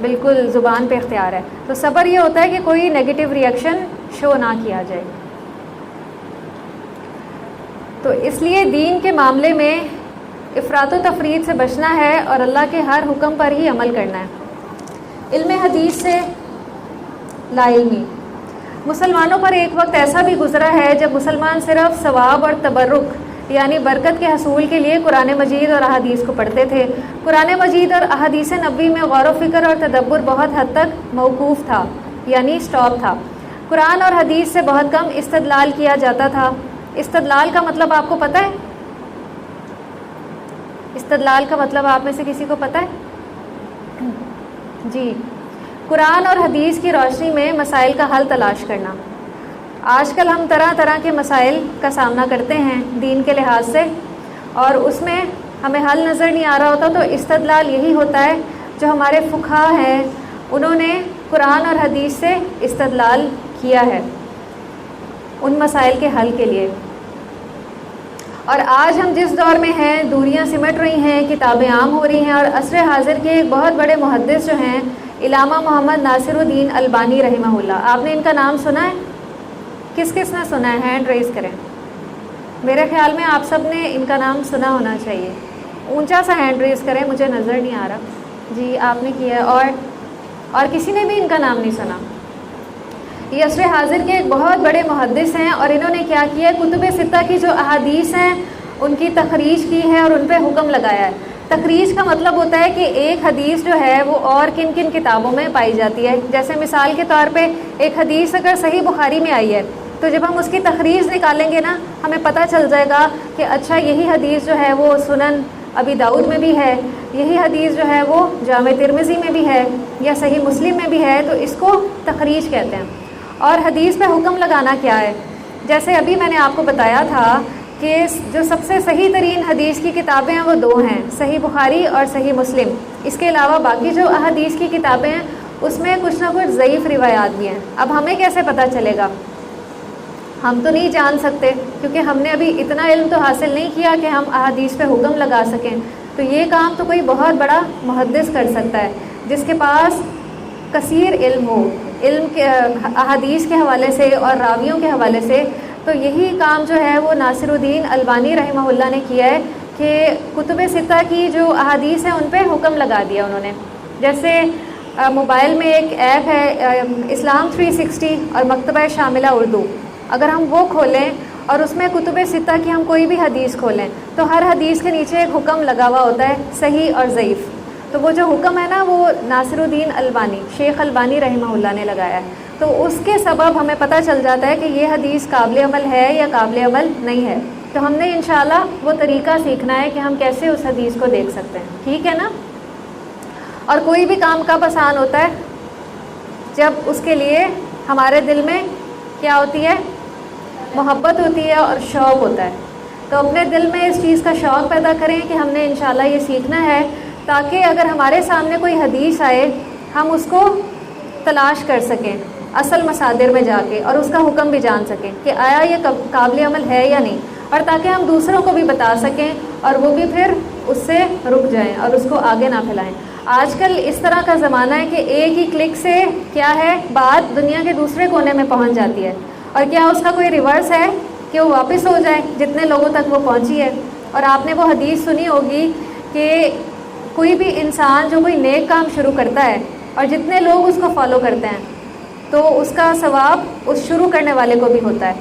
بالکل زبان پہ اختیار ہے. تو صبر یہ ہوتا ہے کہ کوئی نیگیٹو ریئیکشن شو نہ کیا جائے. تو اس لیے دین کے معاملے میں افراط و تفریط سے بچنا ہے اور اللہ کے ہر حکم پر ہی عمل کرنا ہے. علم حدیث سے لا علمی. مسلمانوں پر ایک وقت ایسا بھی گزرا ہے جب مسلمان صرف ثواب اور تبرک یعنی برکت کے حصول کے لیے قرآن مجید اور احادیث کو پڑھتے تھے. قرآن مجید اور احادیث نبوی میں غور و فکر اور تدبر بہت حد تک موقوف تھا، یعنی سٹاپ تھا. قرآن اور حدیث سے بہت کم استدلال کیا جاتا تھا. استدلال کا مطلب آپ کو پتہ ہے؟ استدلال کا مطلب آپ میں سے کسی کو پتہ ہے؟ جی، قرآن اور حدیث کی روشنی میں مسائل کا حل تلاش کرنا. آج کل ہم طرح طرح کے مسائل کا سامنا کرتے ہیں دین کے لحاظ سے، اور اس میں ہمیں حل نظر نہیں آ رہا ہوتا تو استدلال یہی ہوتا ہے جو ہمارے فقہا ہیں انہوں نے قرآن اور حدیث سے استدلال کیا ہے ان مسائل کے حل کے لیے. اور آج ہم جس دور میں ہیں دوریاں سمٹ رہی ہیں, کتابیں عام ہو رہی ہیں, اور عصر حاضر کے ایک بہت بڑے محدث جو ہیں علامہ محمد ناصر الدین البانی رحمہ اللہ, آپ نے ان کا نام سنا ہے؟ کس کس نے سنا ہے؟ ہینڈ ریز کریں. میرے خیال میں آپ سب نے ان کا نام سنا ہونا چاہیے. اونچا سا ہینڈ ریز کریں, مجھے نظر نہیں آ رہا. جی آپ نے کیا ہے. اور کسی نے بھی ان کا نام نہیں سنا؟ یہ عصر حاضر کے ایک بہت بڑے محدث ہیں, اور انہوں نے کیا کیا ہے, کتب ستہ کی جو احادیث ہیں ان کی تخریج کی ہے اور ان پہ حکم لگایا ہے. تخریج کا مطلب ہوتا ہے کہ ایک حدیث جو ہے وہ اور کن کن کتابوں میں پائی جاتی ہے. جیسے مثال کے طور پہ ایک حدیث اگر صحیح بخاری میں آئی ہے تو جب ہم اس کی تخریج نکالیں گے نا, ہمیں پتہ چل جائے گا کہ اچھا یہی حدیث جو ہے وہ سنن ابی داؤد میں بھی ہے, یہی حدیث جو ہے وہ جامع ترمذی میں بھی ہے, یا صحیح مسلم میں بھی ہے. تو اس کو تخریج کہتے ہیں. اور حدیث پہ حکم لگانا کیا ہے؟ جیسے ابھی میں نے آپ کو بتایا تھا کہ جو سب سے صحیح ترین حدیث کی کتابیں ہیں وہ دو ہیں, صحیح بخاری اور صحیح مسلم. اس کے علاوہ باقی جو احادیث کی کتابیں ہیں اس میں کچھ نہ کچھ ضعیف روایات بھی ہیں. اب ہمیں کیسے پتہ چلے گا؟ ہم تو نہیں جان سکتے کیونکہ ہم نے ابھی اتنا علم تو حاصل نہیں کیا کہ ہم احادیث پہ حکم لگا سکیں. تو یہ کام تو کوئی بہت بڑا محدث کر سکتا ہے جس کے پاس کثیر علم ہو, علم کے احادیث کے حوالے سے اور راویوں کے حوالے سے. تو یہی کام جو ہے وہ ناصر الدین البانی رحمہ اللہ نے کیا ہے کہ کتب ستہ کی جو احادیث ہیں ان پہ حکم لگا دیا انہوں نے. جیسے موبائل میں ایک ایپ ہے اسلام 360 اور مکتبہ شاملہ اردو, اگر ہم وہ کھولیں اور اس میں کتب ستہ کی ہم کوئی بھی حدیث کھولیں تو ہر حدیث کے نیچے ایک حکم لگا ہوا ہوتا ہے صحیح اور ضعیف. تو وہ جو حکم ہے نا وہ ناصر الدین البانی, شیخ البانی رحمہ اللہ نے لگایا ہے. تو اس کے سبب ہمیں پتہ چل جاتا ہے کہ یہ حدیث قابل عمل ہے یا قابل عمل نہیں ہے. تو ہم نے انشاءاللہ وہ طریقہ سیکھنا ہے کہ ہم کیسے اس حدیث کو دیکھ سکتے ہیں. ٹھیک ہے نا؟ اور کوئی بھی کام کب آسان ہوتا ہے؟ جب اس کے لیے ہمارے دل میں کیا ہوتی ہے؟ محبت ہوتی ہے اور شوق ہوتا ہے. تو اپنے دل میں اس چیز کا شوق پیدا کریں کہ ہم نے انشاءاللہ یہ سیکھنا ہے, تاکہ اگر ہمارے سامنے کوئی حدیث آئے ہم اس کو تلاش کر سکیں اصل مصادر میں جا کے, اور اس کا حکم بھی جان سکیں کہ آیا یہ قابل عمل ہے یا نہیں, اور تاکہ ہم دوسروں کو بھی بتا سکیں اور وہ بھی پھر اس سے رک جائیں اور اس کو آگے نہ پھیلائیں. آج کل اس طرح کا زمانہ ہے کہ ایک ہی کلک سے کیا ہے بات دنیا کے دوسرے کونے میں پہنچ جاتی ہے, اور کیا اس کا کوئی ریورس ہے کہ وہ واپس ہو جائے جتنے لوگوں تک وہ پہنچی ہے. اور آپ نے وہ حدیث سنی ہوگی کہ کوئی بھی انسان جو کوئی نیک کام شروع کرتا ہے اور جتنے لوگ اس کو فالو کرتے ہیں تو اس کا ثواب اس شروع کرنے والے کو بھی ہوتا ہے.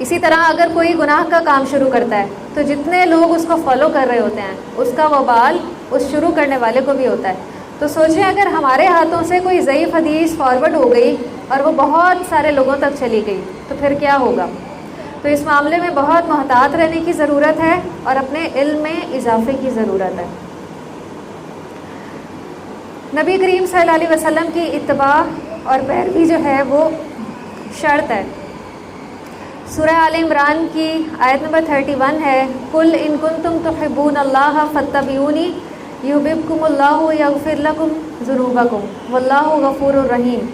اسی طرح اگر کوئی گناہ کا کام شروع کرتا ہے تو جتنے لوگ اس کو فالو کر رہے ہوتے ہیں اس کا وبال اس شروع کرنے والے کو بھی ہوتا ہے. تو سوچیں اگر ہمارے ہاتھوں سے کوئی ضعیف حدیث فارورڈ ہو گئی اور وہ بہت سارے لوگوں تک چلی گئی تو پھر کیا ہوگا؟ تو اس معاملے میں بہت محتاط رہنے کی ضرورت ہے اور اپنے علم میں اضافے کی ضرورت ہے. نبی کریم صلی اللہ علیہ وسلم کی اتباع اور پیروی جو ہے وہ شرط ہے. سورہ آل عمران کی آیت نمبر 31 ہے, قل ان کنتم تحبون اللہ فاتبعونی یحببکم اللہ یغفر لکم ذنوبکم واللہ غفور الرحیم.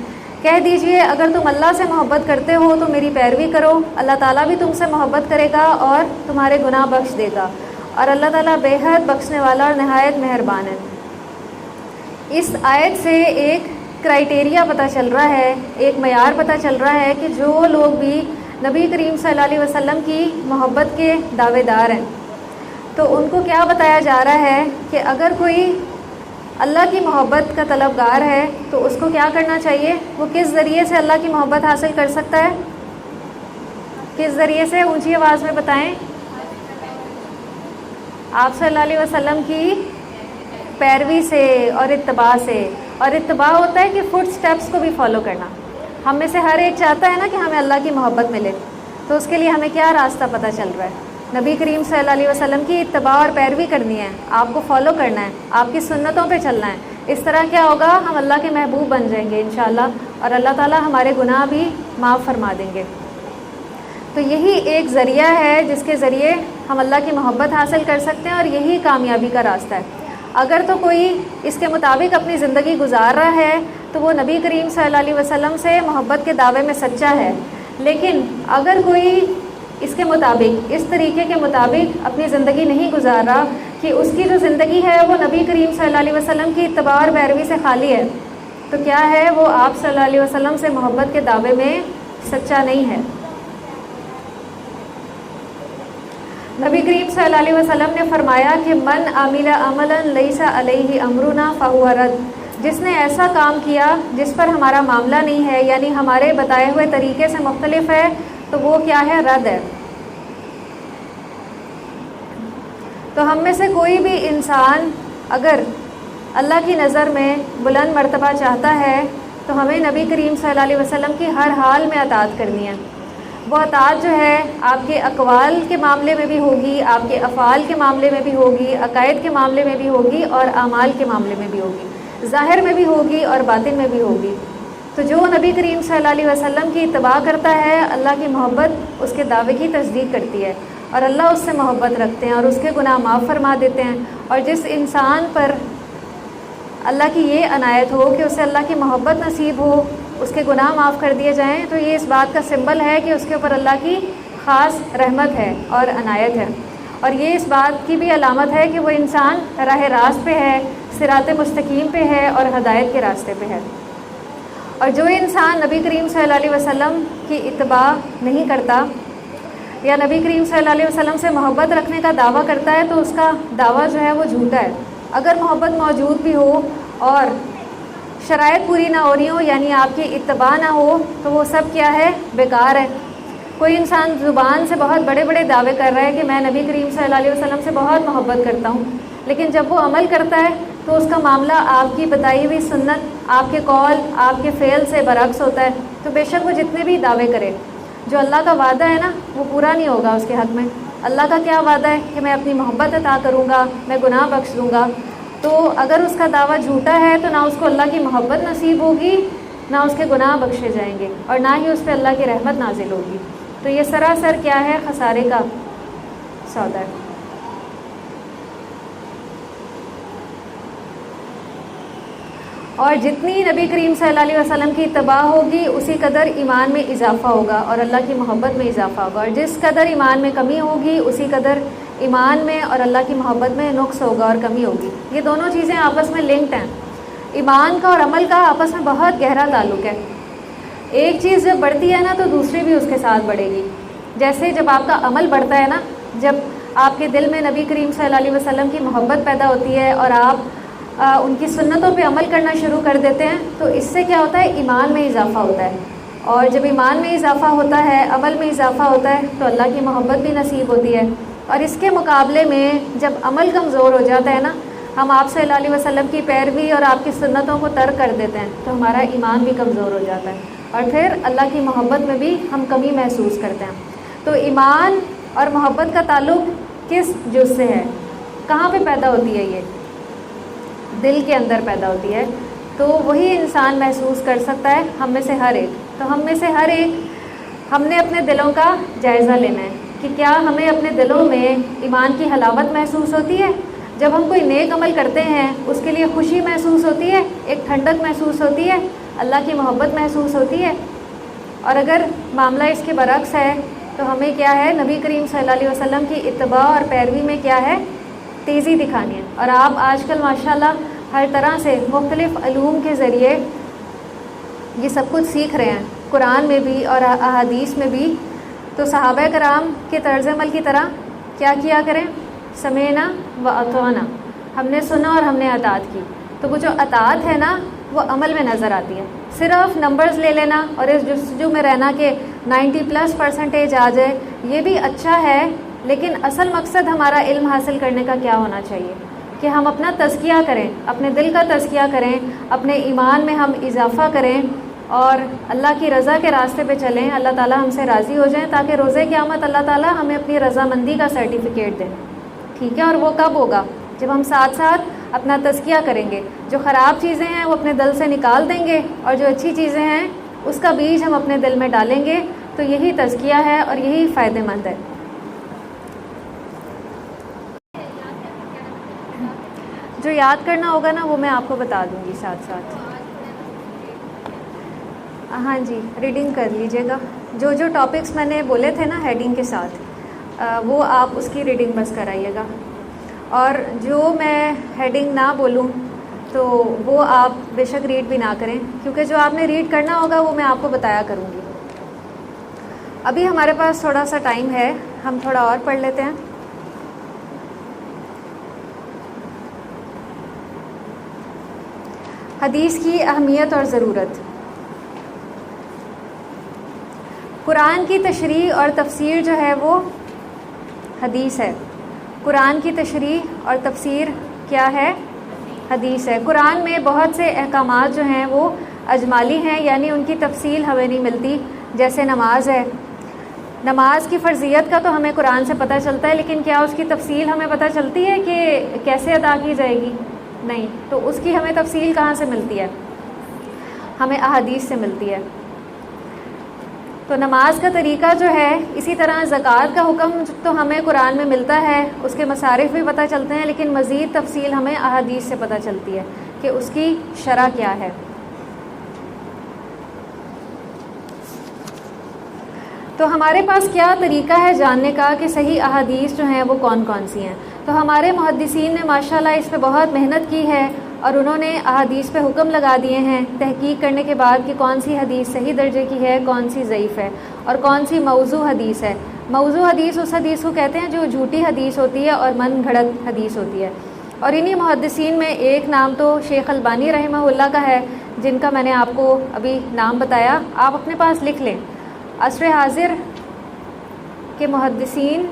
کہہ دیجئے اگر تم اللہ سے محبت کرتے ہو تو میری پیروی کرو, اللہ تعالیٰ بھی تم سے محبت کرے گا اور تمہارے گناہ بخش دے گا, اور اللہ تعالیٰ بے حد بخشنے والا اور نہایت مہربان ہے. اس آیت سے ایک کرائٹیریا پتہ چل رہا ہے, ایک معیار پتہ چل رہا ہے کہ جو لوگ بھی نبی کریم صلی اللہ علیہ وسلم کی محبت کے دعوے دار ہیں تو ان کو کیا بتایا جا رہا ہے کہ اگر کوئی اللہ کی محبت کا طلبگار ہے تو اس کو کیا کرنا چاہیے؟ وہ کس ذریعے سے اللہ کی محبت حاصل کر سکتا ہے؟ کس ذریعے سے؟ اونچی آواز میں بتائیں. آپ صلی اللہ علیہ وسلم کی پیروی سے اور اتباع سے. اور اتباع ہوتا ہے کہ فٹ سٹیپس کو بھی فالو کرنا. ہم میں سے ہر ایک چاہتا ہے نا کہ ہمیں اللہ کی محبت ملے, تو اس کے لیے ہمیں کیا راستہ پتہ چل رہا ہے؟ نبی کریم صلی اللہ علیہ وسلم کی اتباع اور پیروی کرنی ہے, آپ کو فالو کرنا ہے, آپ کی سنتوں پہ چلنا ہے. اس طرح کیا ہوگا؟ ہم اللہ کے محبوب بن جائیں گے انشاءاللہ, اور اللہ تعالیٰ ہمارے گناہ بھی معاف فرما دیں گے. تو تو یہی ایک ذریعہ ہے جس کے ذریعے ہم اللہ کی محبت حاصل کر سکتے ہیں، اور یہی کامیابی کا راستہ ہے۔ اگر تو کوئی اس کے مطابق اپنی زندگی گزار رہا ہے تو وہ نبی کریم صلی اللہ علیہ وسلم سے محبت کے دعوے میں سچا ہے، لیکن اگر کوئی اس کے مطابق، اس طریقے کے مطابق اپنی زندگی نہیں گزار رہا کہ اس کی جو زندگی ہے وہ نبی کریم صلی اللہ علیہ وسلم کی اتباع اور پیروی سے خالی ہے، تو کیا ہے، وہ آپ صلی اللہ علیہ وسلم سے محبت کے دعوے میں سچا نہیں ہے۔ نبی کریم صلی اللہ علیہ وسلم نے فرمایا کہ من عمل عملا لیس علیہ امرنا فہو رد، جس نے ایسا کام کیا جس پر ہمارا معاملہ نہیں ہے، یعنی ہمارے بتائے ہوئے طریقے سے مختلف ہے، تو وہ کیا ہے، رد ہے۔ تو ہم میں سے کوئی بھی انسان اگر اللہ کی نظر میں بلند مرتبہ چاہتا ہے تو ہمیں نبی کریم صلی اللہ علیہ وسلم کی ہر حال میں اطاعت کرنی ہے۔ وہ اطاعت جو ہے آپ کے اقوال کے معاملے میں بھی ہوگی، آپ کے افعال کے معاملے میں بھی ہوگی، عقائد کے معاملے میں بھی ہوگی، اور اعمال کے معاملے میں بھی ہوگی، ظاہر میں بھی ہوگی اور باطن میں بھی ہوگی۔ تو جو نبی کریم صلی اللہ علیہ وسلم کی اتباع کرتا ہے، اللہ کی محبت اس کے دعوے کی تصدیق کرتی ہے، اور اللہ اس سے محبت رکھتے ہیں اور اس کے گناہ معاف فرما دیتے ہیں۔ اور جس انسان پر اللہ کی یہ عنایت ہو کہ اسے اللہ کی محبت نصیب ہو، اس کے گناہ معاف کر دیے جائیں، تو یہ اس بات کا سمبل ہے کہ اس کے اوپر اللہ کی خاص رحمت ہے اور عنایت ہے، اور یہ اس بات کی بھی علامت ہے کہ وہ انسان راہ راست پہ ہے، صراط مستقیم پہ ہے اور ہدایت کے راستے پہ ہے۔ اور جو انسان نبی کریم صلی اللہ علیہ وسلم کی اتباع نہیں کرتا یا نبی کریم صلی اللہ علیہ وسلم سے محبت رکھنے کا دعویٰ کرتا ہے، تو اس کا دعویٰ جو ہے وہ جھوٹا ہے۔ اگر محبت موجود بھی ہو اور شرائط پوری نہ ہو رہی ہوں، یعنی آپ کی اتباع نہ ہو، تو وہ سب کیا ہے، بیکار ہے۔ کوئی انسان زبان سے بہت بڑے بڑے دعوے کر رہا ہے کہ میں نبی کریم صلی اللہ علیہ وسلم سے بہت محبت کرتا ہوں، لیکن جب وہ عمل کرتا ہے تو اس کا معاملہ آپ کی بتائی ہوئی سنت، آپ کے قول، آپ کے فعل سے برعکس ہوتا ہے، تو بے شک وہ جتنے بھی دعوے کرے، جو اللہ کا وعدہ ہے نا وہ پورا نہیں ہوگا اس کے حق میں۔ اللہ کا کیا وعدہ ہے کہ میں اپنی محبت عطا کروں گا، میں گناہ بخش دوں گا، تو اگر اس کا دعویٰ جھوٹا ہے تو نہ اس کو اللہ کی محبت نصیب ہوگی، نہ اس کے گناہ بخشے جائیں گے، اور نہ ہی اس پہ اللہ کی رحمت نازل ہوگی۔ تو یہ سراسر کیا ہے، خسارے کا سودا ہے۔ اور جتنی نبی کریم صلی اللہ علیہ وسلم کی اتباع ہوگی اسی قدر ایمان میں اضافہ ہوگا اور اللہ کی محبت میں اضافہ ہوگا، اور جس قدر ایمان میں کمی ہوگی اسی قدر ایمان میں اور اللہ کی محبت میں نقص ہوگا اور کمی ہوگی۔ یہ دونوں چیزیں آپس میں لنکڈ ہیں، ایمان کا اور عمل کا آپس میں بہت گہرا تعلق ہے۔ ایک چیز جب بڑھتی ہے نا تو دوسری بھی اس کے ساتھ بڑھے گی۔ جیسے جب آپ کا عمل بڑھتا ہے نا، جب آپ کے دل میں نبی کریم صلی اللہ علیہ وسلم کی محبت پیدا ہوتی ہے اور آپ ان کی سنتوں پہ عمل کرنا شروع کر دیتے ہیں، تو اس سے کیا ہوتا ہے، ایمان میں اضافہ ہوتا ہے، اور جب ایمان میں اضافہ ہوتا ہے، عمل میں اضافہ ہوتا ہے، تو اللہ کی محبت بھی نصیب ہوتی ہے۔ اور اس کے مقابلے میں جب عمل کمزور ہو جاتا ہے نا، ہم آپ صلی اللہ علیہ وسلم کی پیروی اور آپ کی سنتوں کو ترک کر دیتے ہیں، تو ہمارا ایمان بھی کمزور ہو جاتا ہے، اور پھر اللہ کی محبت میں بھی ہم کمی محسوس کرتے ہیں۔ تو ایمان اور محبت کا تعلق کس جز سے ہے، کہاں پہ پیدا ہوتی ہے؟ یہ دل کے اندر پیدا ہوتی ہے، تو وہی انسان محسوس کر سکتا ہے، ہم میں سے ہر ایک۔ تو ہم میں سے ہر ایک، ہم نے اپنے دلوں کا جائزہ لینا ہے کہ کیا ہمیں اپنے دلوں میں ایمان کی حلاوت محسوس ہوتی ہے؟ جب ہم کوئی نیک عمل کرتے ہیں اس کے لیے خوشی محسوس ہوتی ہے، ایک ٹھنڈک محسوس ہوتی ہے، اللہ کی محبت محسوس ہوتی ہے؟ اور اگر معاملہ اس کے برعکس ہے تو ہمیں کیا ہے، نبی کریم صلی اللہ علیہ وسلم کی اتباع اور پیروی میں کیا ہے، تیزی دکھانی ہے۔ اور آپ آج کل ماشاءاللہ ہر طرح سے مختلف علوم کے ذریعے یہ سب کچھ سیکھ رہے ہیں، قرآن میں بھی اور احادیث میں بھی۔ تو صحابہ کرام کے طرز عمل کی طرح کیا کیا کریں، سمعنا و اطعنا، ہم نے سنا اور ہم نے اطاعت کی۔ تو وہ جو اطاعت ہے نا وہ عمل میں نظر آتی ہے۔ صرف نمبرز لے لینا اور اس جستجو میں رہنا کہ 90+ % آ جائے، یہ بھی اچھا ہے، لیکن اصل مقصد ہمارا علم حاصل کرنے کا کیا ہونا چاہیے کہ ہم اپنا تزکیہ کریں، اپنے دل کا تزکیہ کریں، اپنے ایمان میں ہم اضافہ کریں اور اللہ کی رضا کے راستے پہ چلیں، اللہ تعالیٰ ہم سے راضی ہو جائیں، تاکہ روزے قیامت اللہ تعالیٰ ہمیں اپنی رضامندی کا سرٹیفکیٹ دیں۔ ٹھیک ہے، اور وہ کب ہوگا؟ جب ہم ساتھ ساتھ اپنا تزکیہ کریں گے، جو خراب چیزیں ہیں وہ اپنے دل سے نکال دیں گے، اور جو اچھی چیزیں ہیں اس کا بیج ہم اپنے دل میں ڈالیں گے، تو یہی تزکیہ ہے اور یہی فائدہ مند ہے. جو یاد کرنا ہوگا نا وہ میں آپ کو بتا دوں گی ساتھ ساتھ. ہاں جی ریڈنگ کر لیجیے گا. جو جو ٹاپکس میں نے بولے تھے نا ہیڈنگ کے ساتھ وہ آپ اس کی ریڈنگ بس کرائیے گا. اور جو میں ہیڈنگ نہ بولوں تو وہ آپ بے شک ریڈ بھی نہ کریں، کیونکہ جو آپ نے ریڈ کرنا ہوگا وہ میں آپ کو بتایا کروں گی. ابھی ہمارے پاس تھوڑا سا ٹائم ہے، ہم تھوڑا اور پڑھ لیتے ہیں. حدیث کی اہمیت اور ضرورت. قرآن کی تشریح اور تفسیر جو ہے وہ حدیث ہے. قرآن کی تشریح اور تفسیر کیا ہے؟ حدیث ہے. قرآن میں بہت سے احکامات جو ہیں وہ اجمالی ہیں، یعنی ان کی تفصیل ہمیں نہیں ملتی. جیسے نماز ہے، نماز کی فرضیت کا تو ہمیں قرآن سے پتہ چلتا ہے، لیکن کیا اس کی تفصیل ہمیں پتہ چلتی ہے کہ کیسے ادا کی جائے گی؟ نہیں. تو اس کی ہمیں تفصیل کہاں سے ملتی ہے؟ ہمیں احادیث سے ملتی ہے. تو نماز کا طریقہ جو ہے، اسی طرح زکوٰۃ کا حکم تو ہمیں قرآن میں ملتا ہے، اس کے مصارف بھی پتہ چلتے ہیں، لیکن مزید تفصیل ہمیں احادیث سے پتہ چلتی ہے کہ اس کی شرح کیا ہے. تو ہمارے پاس کیا طریقہ ہے جاننے کا کہ صحیح احادیث جو ہیں وہ کون کون سی ہیں؟ تو ہمارے محدثین نے ماشاءاللہ اس پہ بہت محنت کی ہے، اور انہوں نے احادیث پہ حکم لگا دیے ہیں تحقیق کرنے کے بعد کہ کون سی حدیث صحیح درجے کی ہے، کون سی ضعیف ہے، اور کون سی موضوع حدیث ہے. موضوع حدیث اس حدیث کو کہتے ہیں جو جھوٹی حدیث ہوتی ہے اور من گھڑت حدیث ہوتی ہے. اور انہی محدثین میں ایک نام تو شیخ البانی رحمہ اللہ کا ہے، جن کا میں نے آپ کو ابھی نام بتایا. آپ اپنے پاس لکھ لیں. عصر حاضر کے محدثین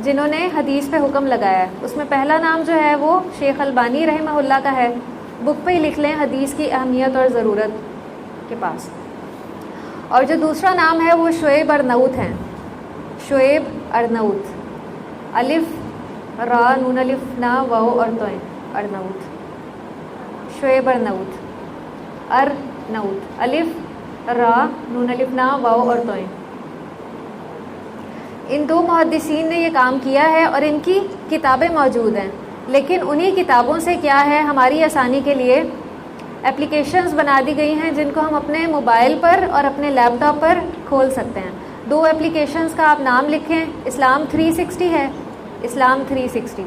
جنہوں نے حدیث پہ حکم لگایا ہے، اس میں پہلا نام جو ہے وہ شیخ البانی رحمہ اللہ کا ہے. بک پہ ہی لکھ لیں حدیث کی اہمیت اور ضرورت کے پاس. اور جو دوسرا نام ہے وہ شعیب ارناؤت ہیں. شعیب ارناؤت، الف را نون الف نا واو اور توئیں، ارناؤت. شعیب ارناؤت، ارناؤت، الف را نون الف نا واو اور توئیں. ان دو محدثین نے یہ کام کیا ہے اور ان کی کتابیں موجود ہیں. لیکن انہی کتابوں سے کیا ہے، ہماری آسانی کے لیے اپلیکیشنز بنا دی گئی ہیں جن کو ہم اپنے موبائل پر اور اپنے لیپ ٹاپ پر کھول سکتے ہیں. دو اپلیکیشنز کا آپ نام لکھیں. اسلام 360 ہے، اسلام 360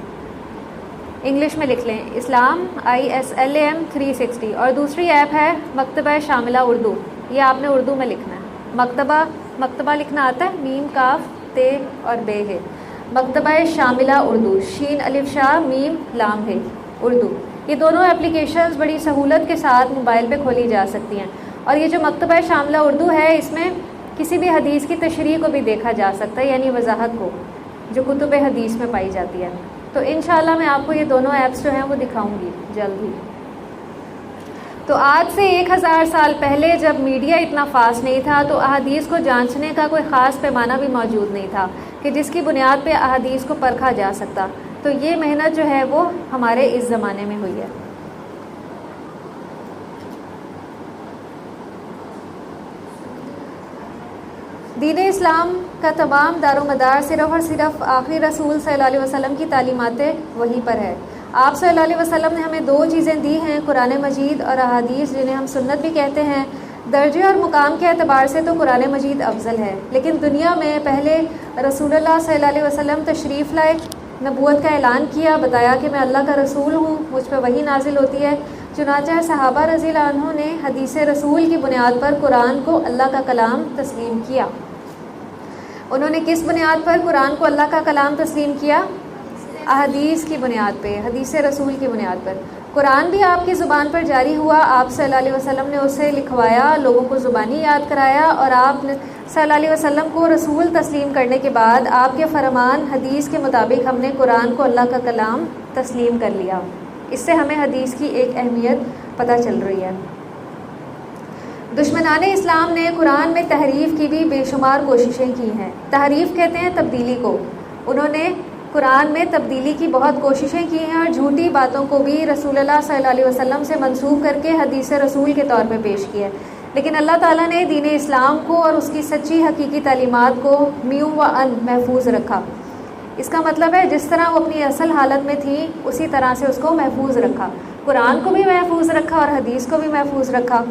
انگلش میں لکھ لیں، اسلام ISLAM 360. اور دوسری ایپ ہے مکتبہ شاملہ اردو. یہ آپ نے اردو میں لکھنا ہے. مکتبہ لکھنا آتا ہے، میم کاف تے اور بے ہے. مکتبہ شاملہ اردو، شین الف شاہ میم لام ہے، اردو. یہ دونوں اپلیکیشنز بڑی سہولت کے ساتھ موبائل پہ کھولی جا سکتی ہیں. اور یہ جو مکتبہ شاملہ اردو ہے، اس میں کسی بھی حدیث کی تشریح کو بھی دیکھا جا سکتا ہے، یعنی وضاحت کو جو کتب حدیث میں پائی جاتی ہے. تو انشاءاللہ میں آپ کو یہ دونوں ایپس جو ہیں وہ دکھاؤں گی جلد ہی. تو آج سے 1000 سال پہلے جب میڈیا اتنا فاسٹ نہیں تھا تو احادیث کو جانچنے کا کوئی خاص پیمانہ بھی موجود نہیں تھا کہ جس کی بنیاد پہ احادیث کو پرکھا جا سکتا. تو یہ محنت جو ہے وہ ہمارے اس زمانے میں ہوئی ہے. دین اسلام کا تمام دار و مدار صرف اور صرف آخری رسول صلی اللہ علیہ وسلم کی تعلیمات وحی پر ہے. آپ صلی اللہ علیہ وسلم نے ہمیں 2 چیزیں دی ہیں، قرآن مجید اور احادیث، جنہیں ہم سنت بھی کہتے ہیں. درجے اور مقام کے اعتبار سے تو قرآن مجید افضل ہے، لیکن دنیا میں پہلے رسول اللہ صلی اللہ علیہ وسلم تشریف لائے، نبوت کا اعلان کیا، بتایا کہ میں اللہ کا رسول ہوں، مجھ پہ وحی نازل ہوتی ہے. چنانچہ صحابہ رضی اللہ عنہ نے حدیث رسول کی بنیاد پر قرآن کو اللہ کا کلام تسلیم کیا. انہوں نے کس بنیاد پر قرآن کو اللہ کا کلام تسلیم کیا؟ احادیث کی بنیاد پہ، حدیث رسول کی بنیاد پر. قرآن بھی آپ کی زبان پر جاری ہوا، آپ صلی اللہ علیہ وسلم نے اسے لکھوایا، لوگوں کو زبانی یاد کرایا، اور آپ صلی اللہ علیہ وسلم کو رسول تسلیم کرنے کے بعد آپ کے فرمان حدیث کے مطابق ہم نے قرآن کو اللہ کا کلام تسلیم کر لیا. اس سے ہمیں حدیث کی ایک اہمیت پتہ چل رہی ہے. دشمنان اسلام نے قرآن میں تحریف کی بھی بے شمار کوششیں کی ہیں. تحریف کہتے ہیں تبدیلی کو. انہوں نے قرآن میں تبدیلی کی بہت کوششیں کی ہیں اور جھوٹی باتوں کو بھی رسول اللہ صلی اللہ علیہ وسلم سے منسوخ کر کے حدیث رسول کے طور پہ پیش کی ہے. لیکن اللہ تعالیٰ نے دین اسلام کو اور اس کی سچی حقیقی تعلیمات کو میوں و ان محفوظ رکھا۔ اس کا مطلب ہے جس طرح وہ اپنی اصل حالت میں تھی اسی طرح سے اس کو محفوظ رکھا، قرآن کو بھی محفوظ رکھا اور حدیث کو بھی محفوظ رکھا۔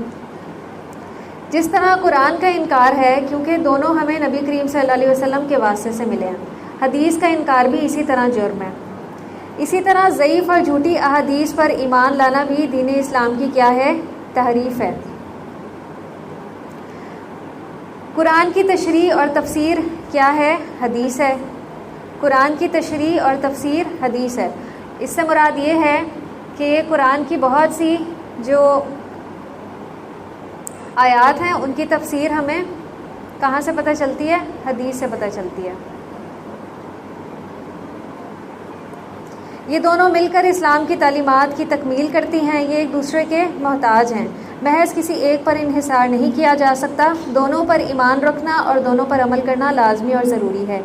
جس طرح قرآن کا انکار ہے کیونکہ دونوں ہمیں نبی کریم صلی اللہ علیہ وسلم کے واسطے سے ملے ہیں، حدیث کا انکار بھی اسی طرح جرم ہے۔ اسی طرح ضعیف اور جھوٹی احادیث پر ایمان لانا بھی دین اسلام کی کیا ہے؟ تحریف ہے۔ قرآن کی تشریح اور تفسیر کیا ہے؟ حدیث ہے۔ قرآن کی تشریح اور تفسیر حدیث ہے۔ اس سے مراد یہ ہے کہ قرآن کی بہت سی جو آیات ہیں ان کی تفسیر ہمیں کہاں سے پتہ چلتی ہے؟ حدیث سے پتہ چلتی ہے۔ یہ دونوں مل کر اسلام کی تعلیمات کی تکمیل کرتی ہیں، یہ ایک دوسرے کے محتاج ہیں، محض کسی ایک پر انحصار نہیں کیا جا سکتا، دونوں پر ایمان رکھنا اور دونوں پر عمل کرنا لازمی اور ضروری ہے۔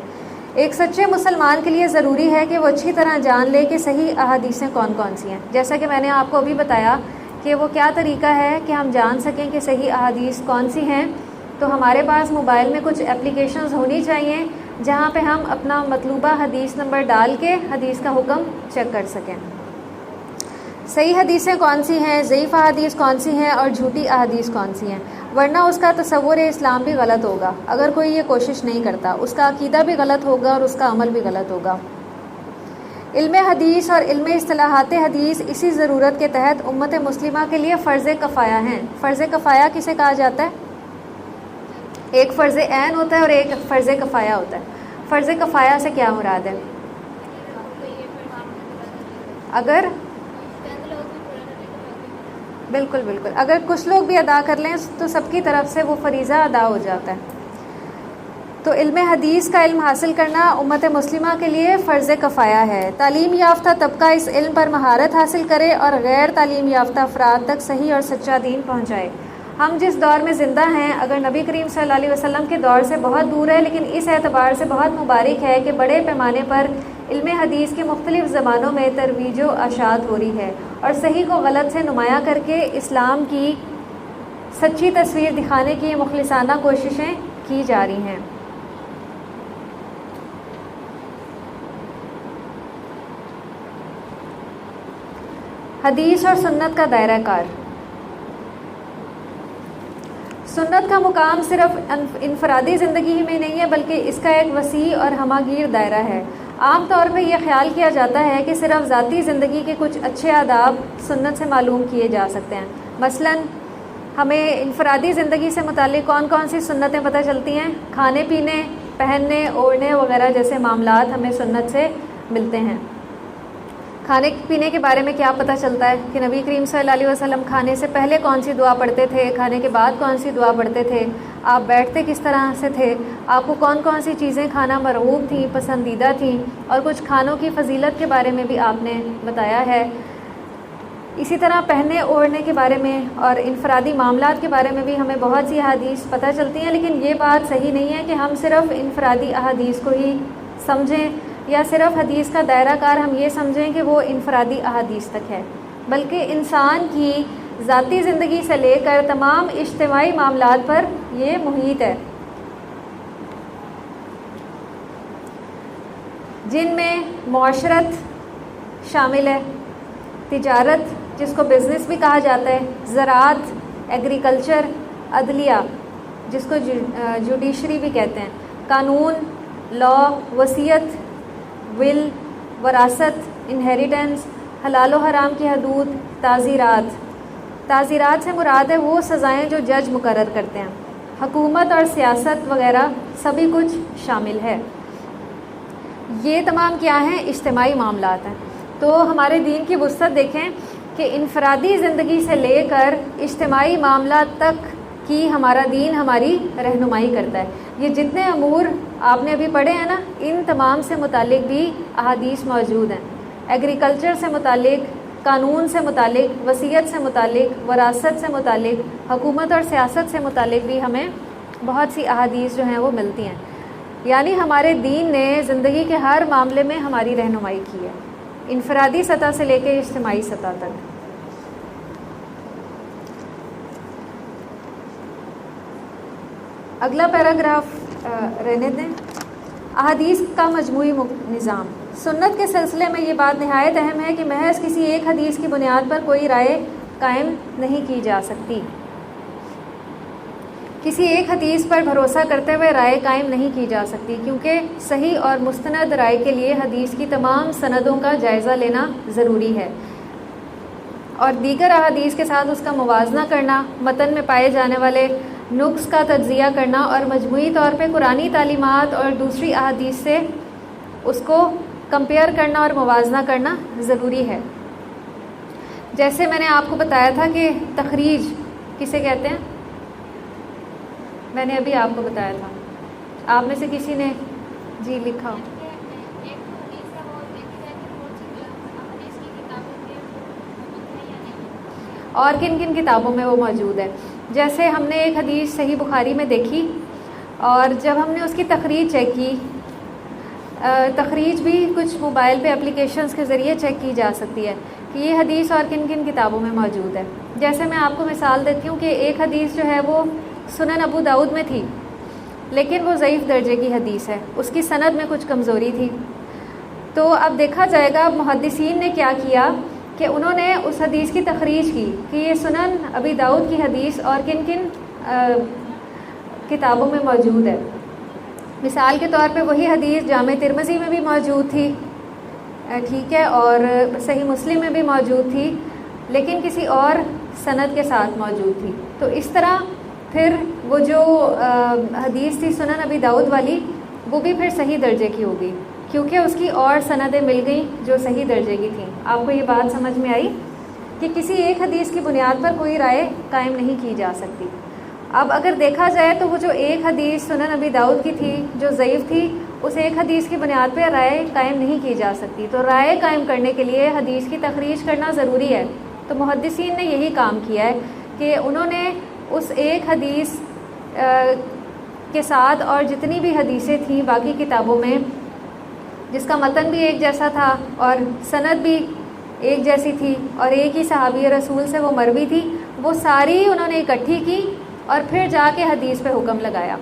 ایک سچے مسلمان کے لیے ضروری ہے کہ وہ اچھی طرح جان لے کہ صحیح احادیثیں کون کون سی ہیں، جیسا کہ میں نے آپ کو ابھی بتایا کہ وہ کیا طریقہ ہے کہ ہم جان سکیں کہ صحیح احادیث کون سی ہیں۔ تو ہمارے پاس موبائل میں کچھ اپلیکیشنز ہونی چاہیے جہاں پہ ہم اپنا مطلوبہ حدیث نمبر ڈال کے حدیث کا حکم چیک کر سکیں۔ صحیح حدیثیں کون سی ہیں، ضعیف احادیث کون سی ہیں اور جھوٹی احادیث کون سی ہیں، ورنہ اس کا تصور اسلام بھی غلط ہوگا اگر کوئی یہ کوشش نہیں کرتا، اس کا عقیدہ بھی غلط ہوگا اور اس کا عمل بھی غلط ہوگا۔ علم حدیث اور علم اصطلاحات حدیث اسی ضرورت کے تحت امت مسلمہ کے لیے فرض کفایہ ہیں۔ فرض کفایہ کسے کہا جاتا ہے؟ ایک فرض عین ہوتا ہے اور ایک فرض کفایہ ہوتا ہے۔ فرض کفایہ سے کیا مراد ہے؟ اگر بالکل اگر کچھ لوگ بھی ادا کر لیں تو سب کی طرف سے وہ فریضہ ادا ہو جاتا ہے۔ تو علم حدیث کا علم حاصل کرنا امت مسلمہ کے لیے فرض کفایہ ہے۔ تعلیم یافتہ طبقہ اس علم پر مہارت حاصل کرے اور غیر تعلیم یافتہ افراد تک صحیح اور سچا دین پہنچائے۔ ہم جس دور میں زندہ ہیں اگر نبی کریم صلی اللہ علیہ وسلم کے دور سے بہت دور ہے، لیکن اس اعتبار سے بہت مبارک ہے کہ بڑے پیمانے پر علم حدیث کے مختلف زبانوں میں ترویج و اشاعت ہو رہی ہے اور صحیح کو غلط سے نمایاں کر کے اسلام کی سچی تصویر دکھانے کی مخلصانہ کوششیں کی جا رہی ہیں۔ حدیث اور سنت کا دائرہ کار۔ سنت کا مقام صرف انفرادی زندگی میں نہیں ہے بلکہ اس کا ایک وسیع اور ہماگیر دائرہ ہے۔ عام طور پہ یہ خیال کیا جاتا ہے کہ صرف ذاتی زندگی کے کچھ اچھے آداب سنت سے معلوم کیے جا سکتے ہیں۔ مثلاً ہمیں انفرادی زندگی سے متعلق کون کون سی سنتیں پتہ چلتی ہیں؟ کھانے پینے، پہننے، اوڑھنے وغیرہ جیسے معاملات ہمیں سنت سے ملتے ہیں۔ کھانے پینے کے بارے میں کیا پتہ چلتا ہے کہ نبی کریم صلی اللہ علیہ وسلم کھانے سے پہلے کون سی دعا پڑھتے تھے، کھانے کے بعد کون سی دعا پڑھتے تھے، آپ بیٹھتے کس طرح سے تھے، آپ کو کون کون سی چیزیں کھانا مرغوب تھیں، پسندیدہ تھیں، اور کچھ کھانوں کی فضیلت کے بارے میں بھی آپ نے بتایا ہے۔ اسی طرح پہننے اوڑھنے کے بارے میں اور انفرادی معاملات کے بارے میں بھی ہمیں بہت سی احادیث پتہ چلتی ہیں، لیکن یہ بات صحیح نہیں ہے کہ ہم صرف انفرادی احادیث کو ہی سمجھیں یا صرف حدیث کا دائرہ کار ہم یہ سمجھیں کہ وہ انفرادی احادیث تک ہے، بلکہ انسان کی ذاتی زندگی سے لے کر تمام اجتماعی معاملات پر یہ محیط ہے، جن میں معاشرت شامل ہے، تجارت جس کو بزنس بھی کہا جاتا ہے، زراعت، ایگریکلچر، عدلیہ جس کو جوڈیشری بھی کہتے ہیں، قانون، لا، وصیت، ول، وراثت، انہیریٹنس، حلال و حرام کی حدود، تعزیرات۔ تعزیرات سے مراد ہے وہ سزائیں جو جج مقرر کرتے ہیں، حکومت اور سیاست وغیرہ سبھی کچھ شامل ہے۔ یہ تمام کیا ہیں؟ اجتماعی معاملات ہیں۔ تو ہمارے دین کی وسعت دیکھیں کہ انفرادی زندگی سے لے کر اجتماعی معاملات تک کی ہمارا دین ہماری رہنمائی کرتا ہے۔ یہ جتنے امور آپ نے ابھی پڑھے ہیں نا، ان تمام سے متعلق بھی احادیث موجود ہیں۔ ایگریکلچر سے متعلق، قانون سے متعلق، وصیت سے متعلق، وراثت سے متعلق، حکومت اور سیاست سے متعلق بھی ہمیں بہت سی احادیث جو ہیں وہ ملتی ہیں۔ یعنی ہمارے دین نے زندگی کے ہر معاملے میں ہماری رہنمائی کی ہے، انفرادی سطح سے لے کے اجتماعی سطح تک۔ اگلا پیراگراف رہنے دیں. احادیث کا مجموعی نظام. سنت کے سلسلے میں یہ بات نہایت اہم ہے کہ محض کسی ایک حدیث کی بنیاد پر کوئی رائے قائم نہیں کی جا سکتی. کسی ایک حدیث پر بھروسہ کرتے ہوئے رائے قائم نہیں کی جا سکتی، کیونکہ صحیح اور مستند رائے کے لیے حدیث کی تمام سندوں کا جائزہ لینا ضروری ہے اور دیگر احادیث کے ساتھ اس کا موازنہ کرنا، متن میں پائے جانے والے نقص کا تجزیہ کرنا اور مجموعی طور پہ قرآنی تعلیمات اور دوسری احادیث سے اس کو کمپیئر کرنا اور موازنہ کرنا ضروری ہے. جیسے میں نے آپ کو بتایا تھا کہ تخریج کسے کہتے ہیں، میں نے ابھی آپ کو بتایا تھا. آپ میں سے کسی نے جی لکھا. اور کن کن کتابوں میں وہ موجود ہے. جیسے ہم نے ایک حدیث صحیح بخاری میں دیکھی اور جب ہم نے اس کی تخریج چیک کی، تخریج بھی کچھ موبائل پہ اپلیکیشنز کے ذریعے چیک کی جا سکتی ہے کہ یہ حدیث اور کن کن کتابوں میں موجود ہے. جیسے میں آپ کو مثال دیتی ہوں کہ ایک حدیث جو ہے وہ سنن ابو داؤد میں تھی، لیکن وہ ضعیف درجے کی حدیث ہے، اس کی سند میں کچھ کمزوری تھی. تو اب دیکھا جائے گا محدثین نے کیا کیا کہ انہوں نے اس حدیث کی تخریج کی کہ یہ سنن ابی داؤد کی حدیث اور کن کن کتابوں میں موجود ہے. مثال کے طور پہ وہی حدیث جامع ترمذی میں بھی موجود تھی، ٹھیک ہے، اور صحیح مسلم میں بھی موجود تھی، لیکن کسی اور سند کے ساتھ موجود تھی. تو اس طرح پھر وہ جو حدیث تھی سنن ابی داؤد والی، وہ بھی پھر صحیح درجے کی ہوگی کیونکہ اس کی اور سندیں مل گئیں جو صحیح درجے کی تھیں. آپ کو یہ بات سمجھ میں آئی کہ کسی ایک حدیث کی بنیاد پر کوئی رائے قائم نہیں کی جا سکتی. اب اگر دیکھا جائے تو وہ جو ایک حدیث سنن ابی داؤد کی تھی جو ضعیف تھی، اس ایک حدیث کی بنیاد پہ رائے قائم نہیں کی جا سکتی. تو رائے قائم کرنے کے لیے حدیث کی تخریج کرنا ضروری ہے. تو محدثین نے یہی کام کیا ہے کہ انہوں نے اس ایک حدیث کے ساتھ اور جتنی بھی حدیثیں تھیں باقی کتابوں میں جس کا متن بھی ایک جیسا تھا اور سند بھی ایک جیسی تھی اور ایک ہی صحابی رسول سے وہ مروی تھی، وہ ساری انہوں نے اکٹھی کی اور پھر جا کے حدیث پہ حکم لگایا.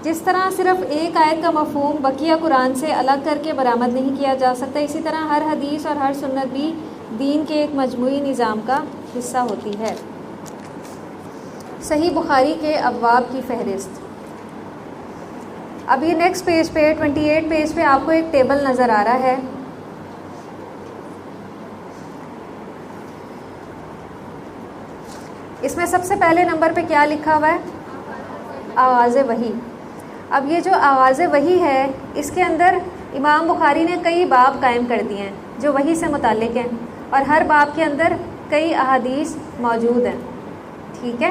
جس طرح صرف ایک آیت کا مفہوم بقیہ قرآن سے الگ کر کے برآمد نہیں کیا جا سکتا، اسی طرح ہر حدیث اور ہر سنت بھی دین کے ایک مجموعی نظام کا حصہ ہوتی ہے. صحیح بخاری کے ابواب کی فہرست. اب یہ نیکسٹ پیج پہ 28 پیج پہ آپ کو ایک ٹیبل نظر آ رہا ہے. اس میں سب سے پہلے نمبر پہ کیا لکھا ہوا ہے؟ آغاز وحی. اب یہ جو آغاز وحی ہے اس کے اندر امام بخاری نے کئی باب قائم کر دیے ہیں جو وحی سے متعلق ہیں اور ہر باب کے اندر کئی احادیث موجود ہیں. ٹھیک ہے،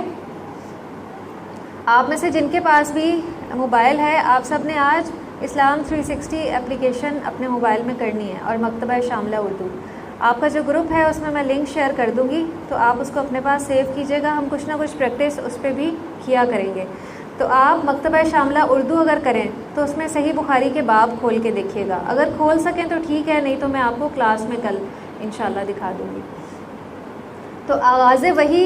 آپ میں سے جن کے پاس بھی موبائل ہے آپ سب نے آج اسلام 360 اپلیکیشن اپنے موبائل میں کرنی ہے اور مکتبہ شاملہ اردو. آپ کا جو گروپ ہے اس میں لنک شیئر کر دوں گی تو آپ اس کو اپنے پاس سیو کیجیے گا. ہم کچھ نہ کچھ پریکٹس اس پہ بھی کیا کریں گے. تو آپ مکتبہ شاملہ اردو اگر کریں تو اس میں صحیح بخاری کے باب کھول کے دیکھیے گا. اگر کھول سکیں تو ٹھیک ہے، نہیں تو میں آپ کو کلاس میں کل انشاءاللہ دکھا دوں گی. تو آغاز وحی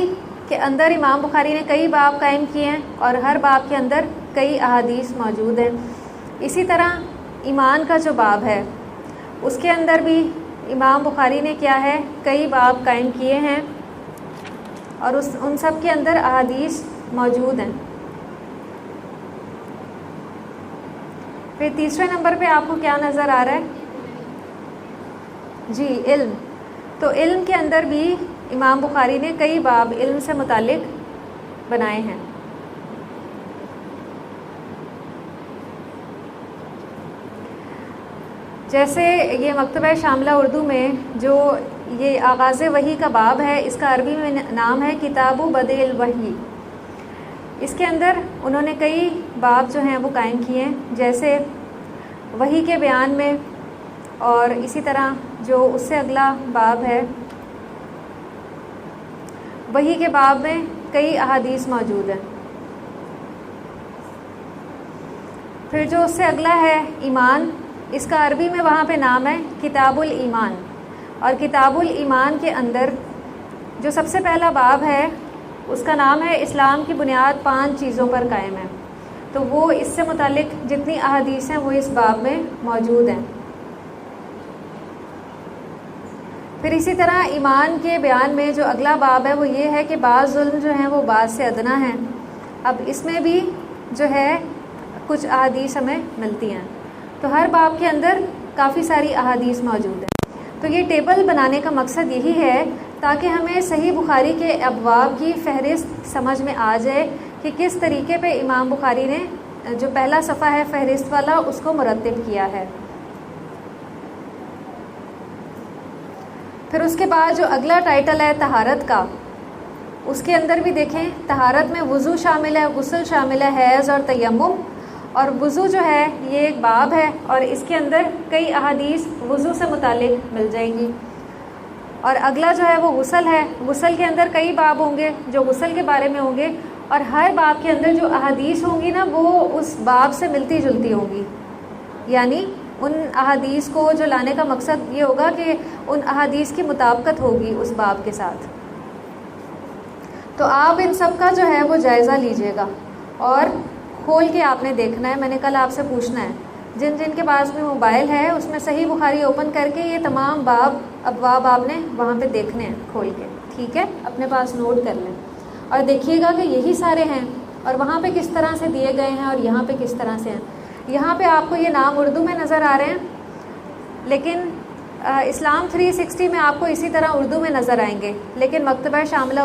کے اندر امام بخاری نے کئی باب قائم کیے ہیں اور ہر باب کے اندر کئی احادیث موجود ہیں. اسی طرح ایمان کا جو باب ہے اس کے اندر بھی امام بخاری نے کیا ہے کئی باب قائم کیے ہیں اور ان سب کے اندر احادیث موجود ہیں. پھر تیسرے نمبر پہ آپ کو کیا نظر آ رہا ہے؟ جی علم. تو علم کے اندر بھی امام بخاری نے کئی باب علم سے متعلق بنائے ہیں. جیسے یہ مکتبہ شاملہ اردو میں جو یہ آغاز وحی کا باب ہے اس کا عربی میں نام ہے کتاب بدء الوحی. اس کے اندر انہوں نے کئی باب جو ہیں وہ قائم کیے ہیں، جیسے وحی کے بیان میں، اور اسی طرح جو اس سے اگلا باب ہے وحی کے باب میں کئی احادیث موجود ہیں. پھر جو اس سے اگلا ہے ایمان، اس کا عربی میں وہاں پہ نام ہے کتاب الایمان، اور کتاب الایمان کے اندر جو سب سے پہلا باب ہے اس کا نام ہے اسلام کی بنیاد 5 چیزوں پر قائم ہے، تو وہ اس سے متعلق جتنی احادیث ہیں وہ اس باب میں موجود ہیں۔ پھر اسی طرح ایمان کے بیان میں جو اگلا باب ہے وہ یہ ہے کہ بعض ظلم جو ہیں وہ بعض سے ادنا ہیں۔ اب اس میں بھی جو ہے کچھ احادیث ہمیں ملتی ہیں، تو ہر باب کے اندر کافی ساری احادیث موجود ہیں۔ تو یہ ٹیبل بنانے کا مقصد یہی ہے تاکہ ہمیں صحیح بخاری کے ابواب کی فہرست سمجھ میں آ جائے کہ کس طریقے پہ امام بخاری نے جو پہلا صفحہ ہے فہرست والا اس کو مرتب کیا ہے۔ پھر اس کے بعد جو اگلا ٹائٹل ہے طہارت کا، اس کے اندر بھی دیکھیں طہارت میں وضو شامل ہے، غسل شامل ہے، حیض اور تیمم، اور وضو جو ہے یہ ایک باب ہے اور اس کے اندر کئی احادیث وضو سے متعلق مل جائیں گی۔ اور اگلا جو ہے وہ غسل ہے، غسل کے اندر کئی باب ہوں گے جو غسل کے بارے میں ہوں گے، اور ہر باب کے اندر جو احادیث ہوں گی نا وہ اس باب سے ملتی جلتی ہوں گی، یعنی ان احادیث کو جو لانے کا مقصد یہ ہوگا کہ ان احادیث کی مطابقت ہوگی اس باب کے ساتھ۔ تو آپ ان سب کا جو ہے وہ جائزہ لیجئے گا اور کھول کے آپ نے دیکھنا ہے۔ میں نے کل آپ سے پوچھنا ہے جن جن کے پاس بھی موبائل ہے اس میں صحیح بخاری اوپن کر کے یہ تمام باب ابواب آپ نے وہاں پہ دیکھنے ہیں کھول کے، ٹھیک ہے؟ اپنے پاس نوٹ کر لیں اور دیکھیے گا کہ یہی سارے ہیں اور وہاں پہ کس طرح سے دیے گئے ہیں اور یہاں پہ کس طرح سے ہیں۔ یہاں پہ آپ کو یہ نام اردو میں نظر آ رہے ہیں، لیکن اسلام 360 میں آپ کو اسی طرح اردو میں نظر آئیں گے، لیکن مکتبہ شاملہ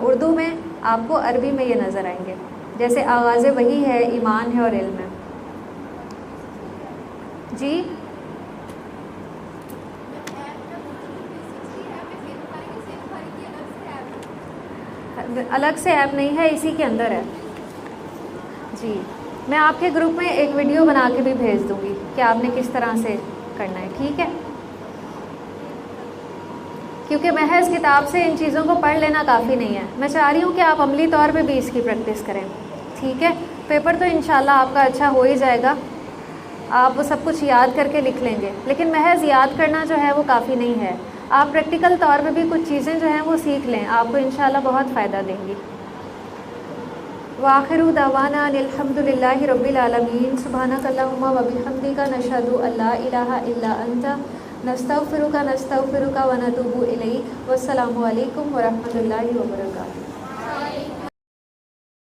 اردو میں آپ کو عربی میں یہ نظر آئیں گے، جیسے آغاز وحی ہے، ایمان ہے اور علم ہے۔ جی الگ سے ایپ نہیں ہے، اسی کے اندر ہے۔ جی میں آپ کے گروپ میں ایک ویڈیو بنا کے بھی بھیج دوں گی کہ آپ نے کس طرح سے کرنا ہے، ٹھیک ہے؟ کیونکہ محض کتاب سے ان چیزوں کو پڑھ لینا کافی نہیں ہے، میں چاہ رہی ہوں کہ آپ عملی طور پہ بھی اس کی پریکٹس کریں، ٹھیک ہے؟ پیپر تو انشاءاللہ آپ کا اچھا ہو ہی جائے گا، آپ وہ سب کچھ یاد کر کے لکھ لیں گے، لیکن محض یاد کرنا جو ہے وہ کافی نہیں ہے، آپ پریکٹیکل طور پہ بھی کچھ چیزیں جو ہیں وہ سیکھ لیں، آپ کو انشاءاللہ بہت فائدہ دیں گی۔ وآخر دعوانا الحمد للہ رب العالمین، سبحانک اللہم و بحمدک، نشہد ان لا الہ الا انت، نستغفرک ونتوب الیک، والسلام علیکم ورحمۃ اللہ وبرکاتہ۔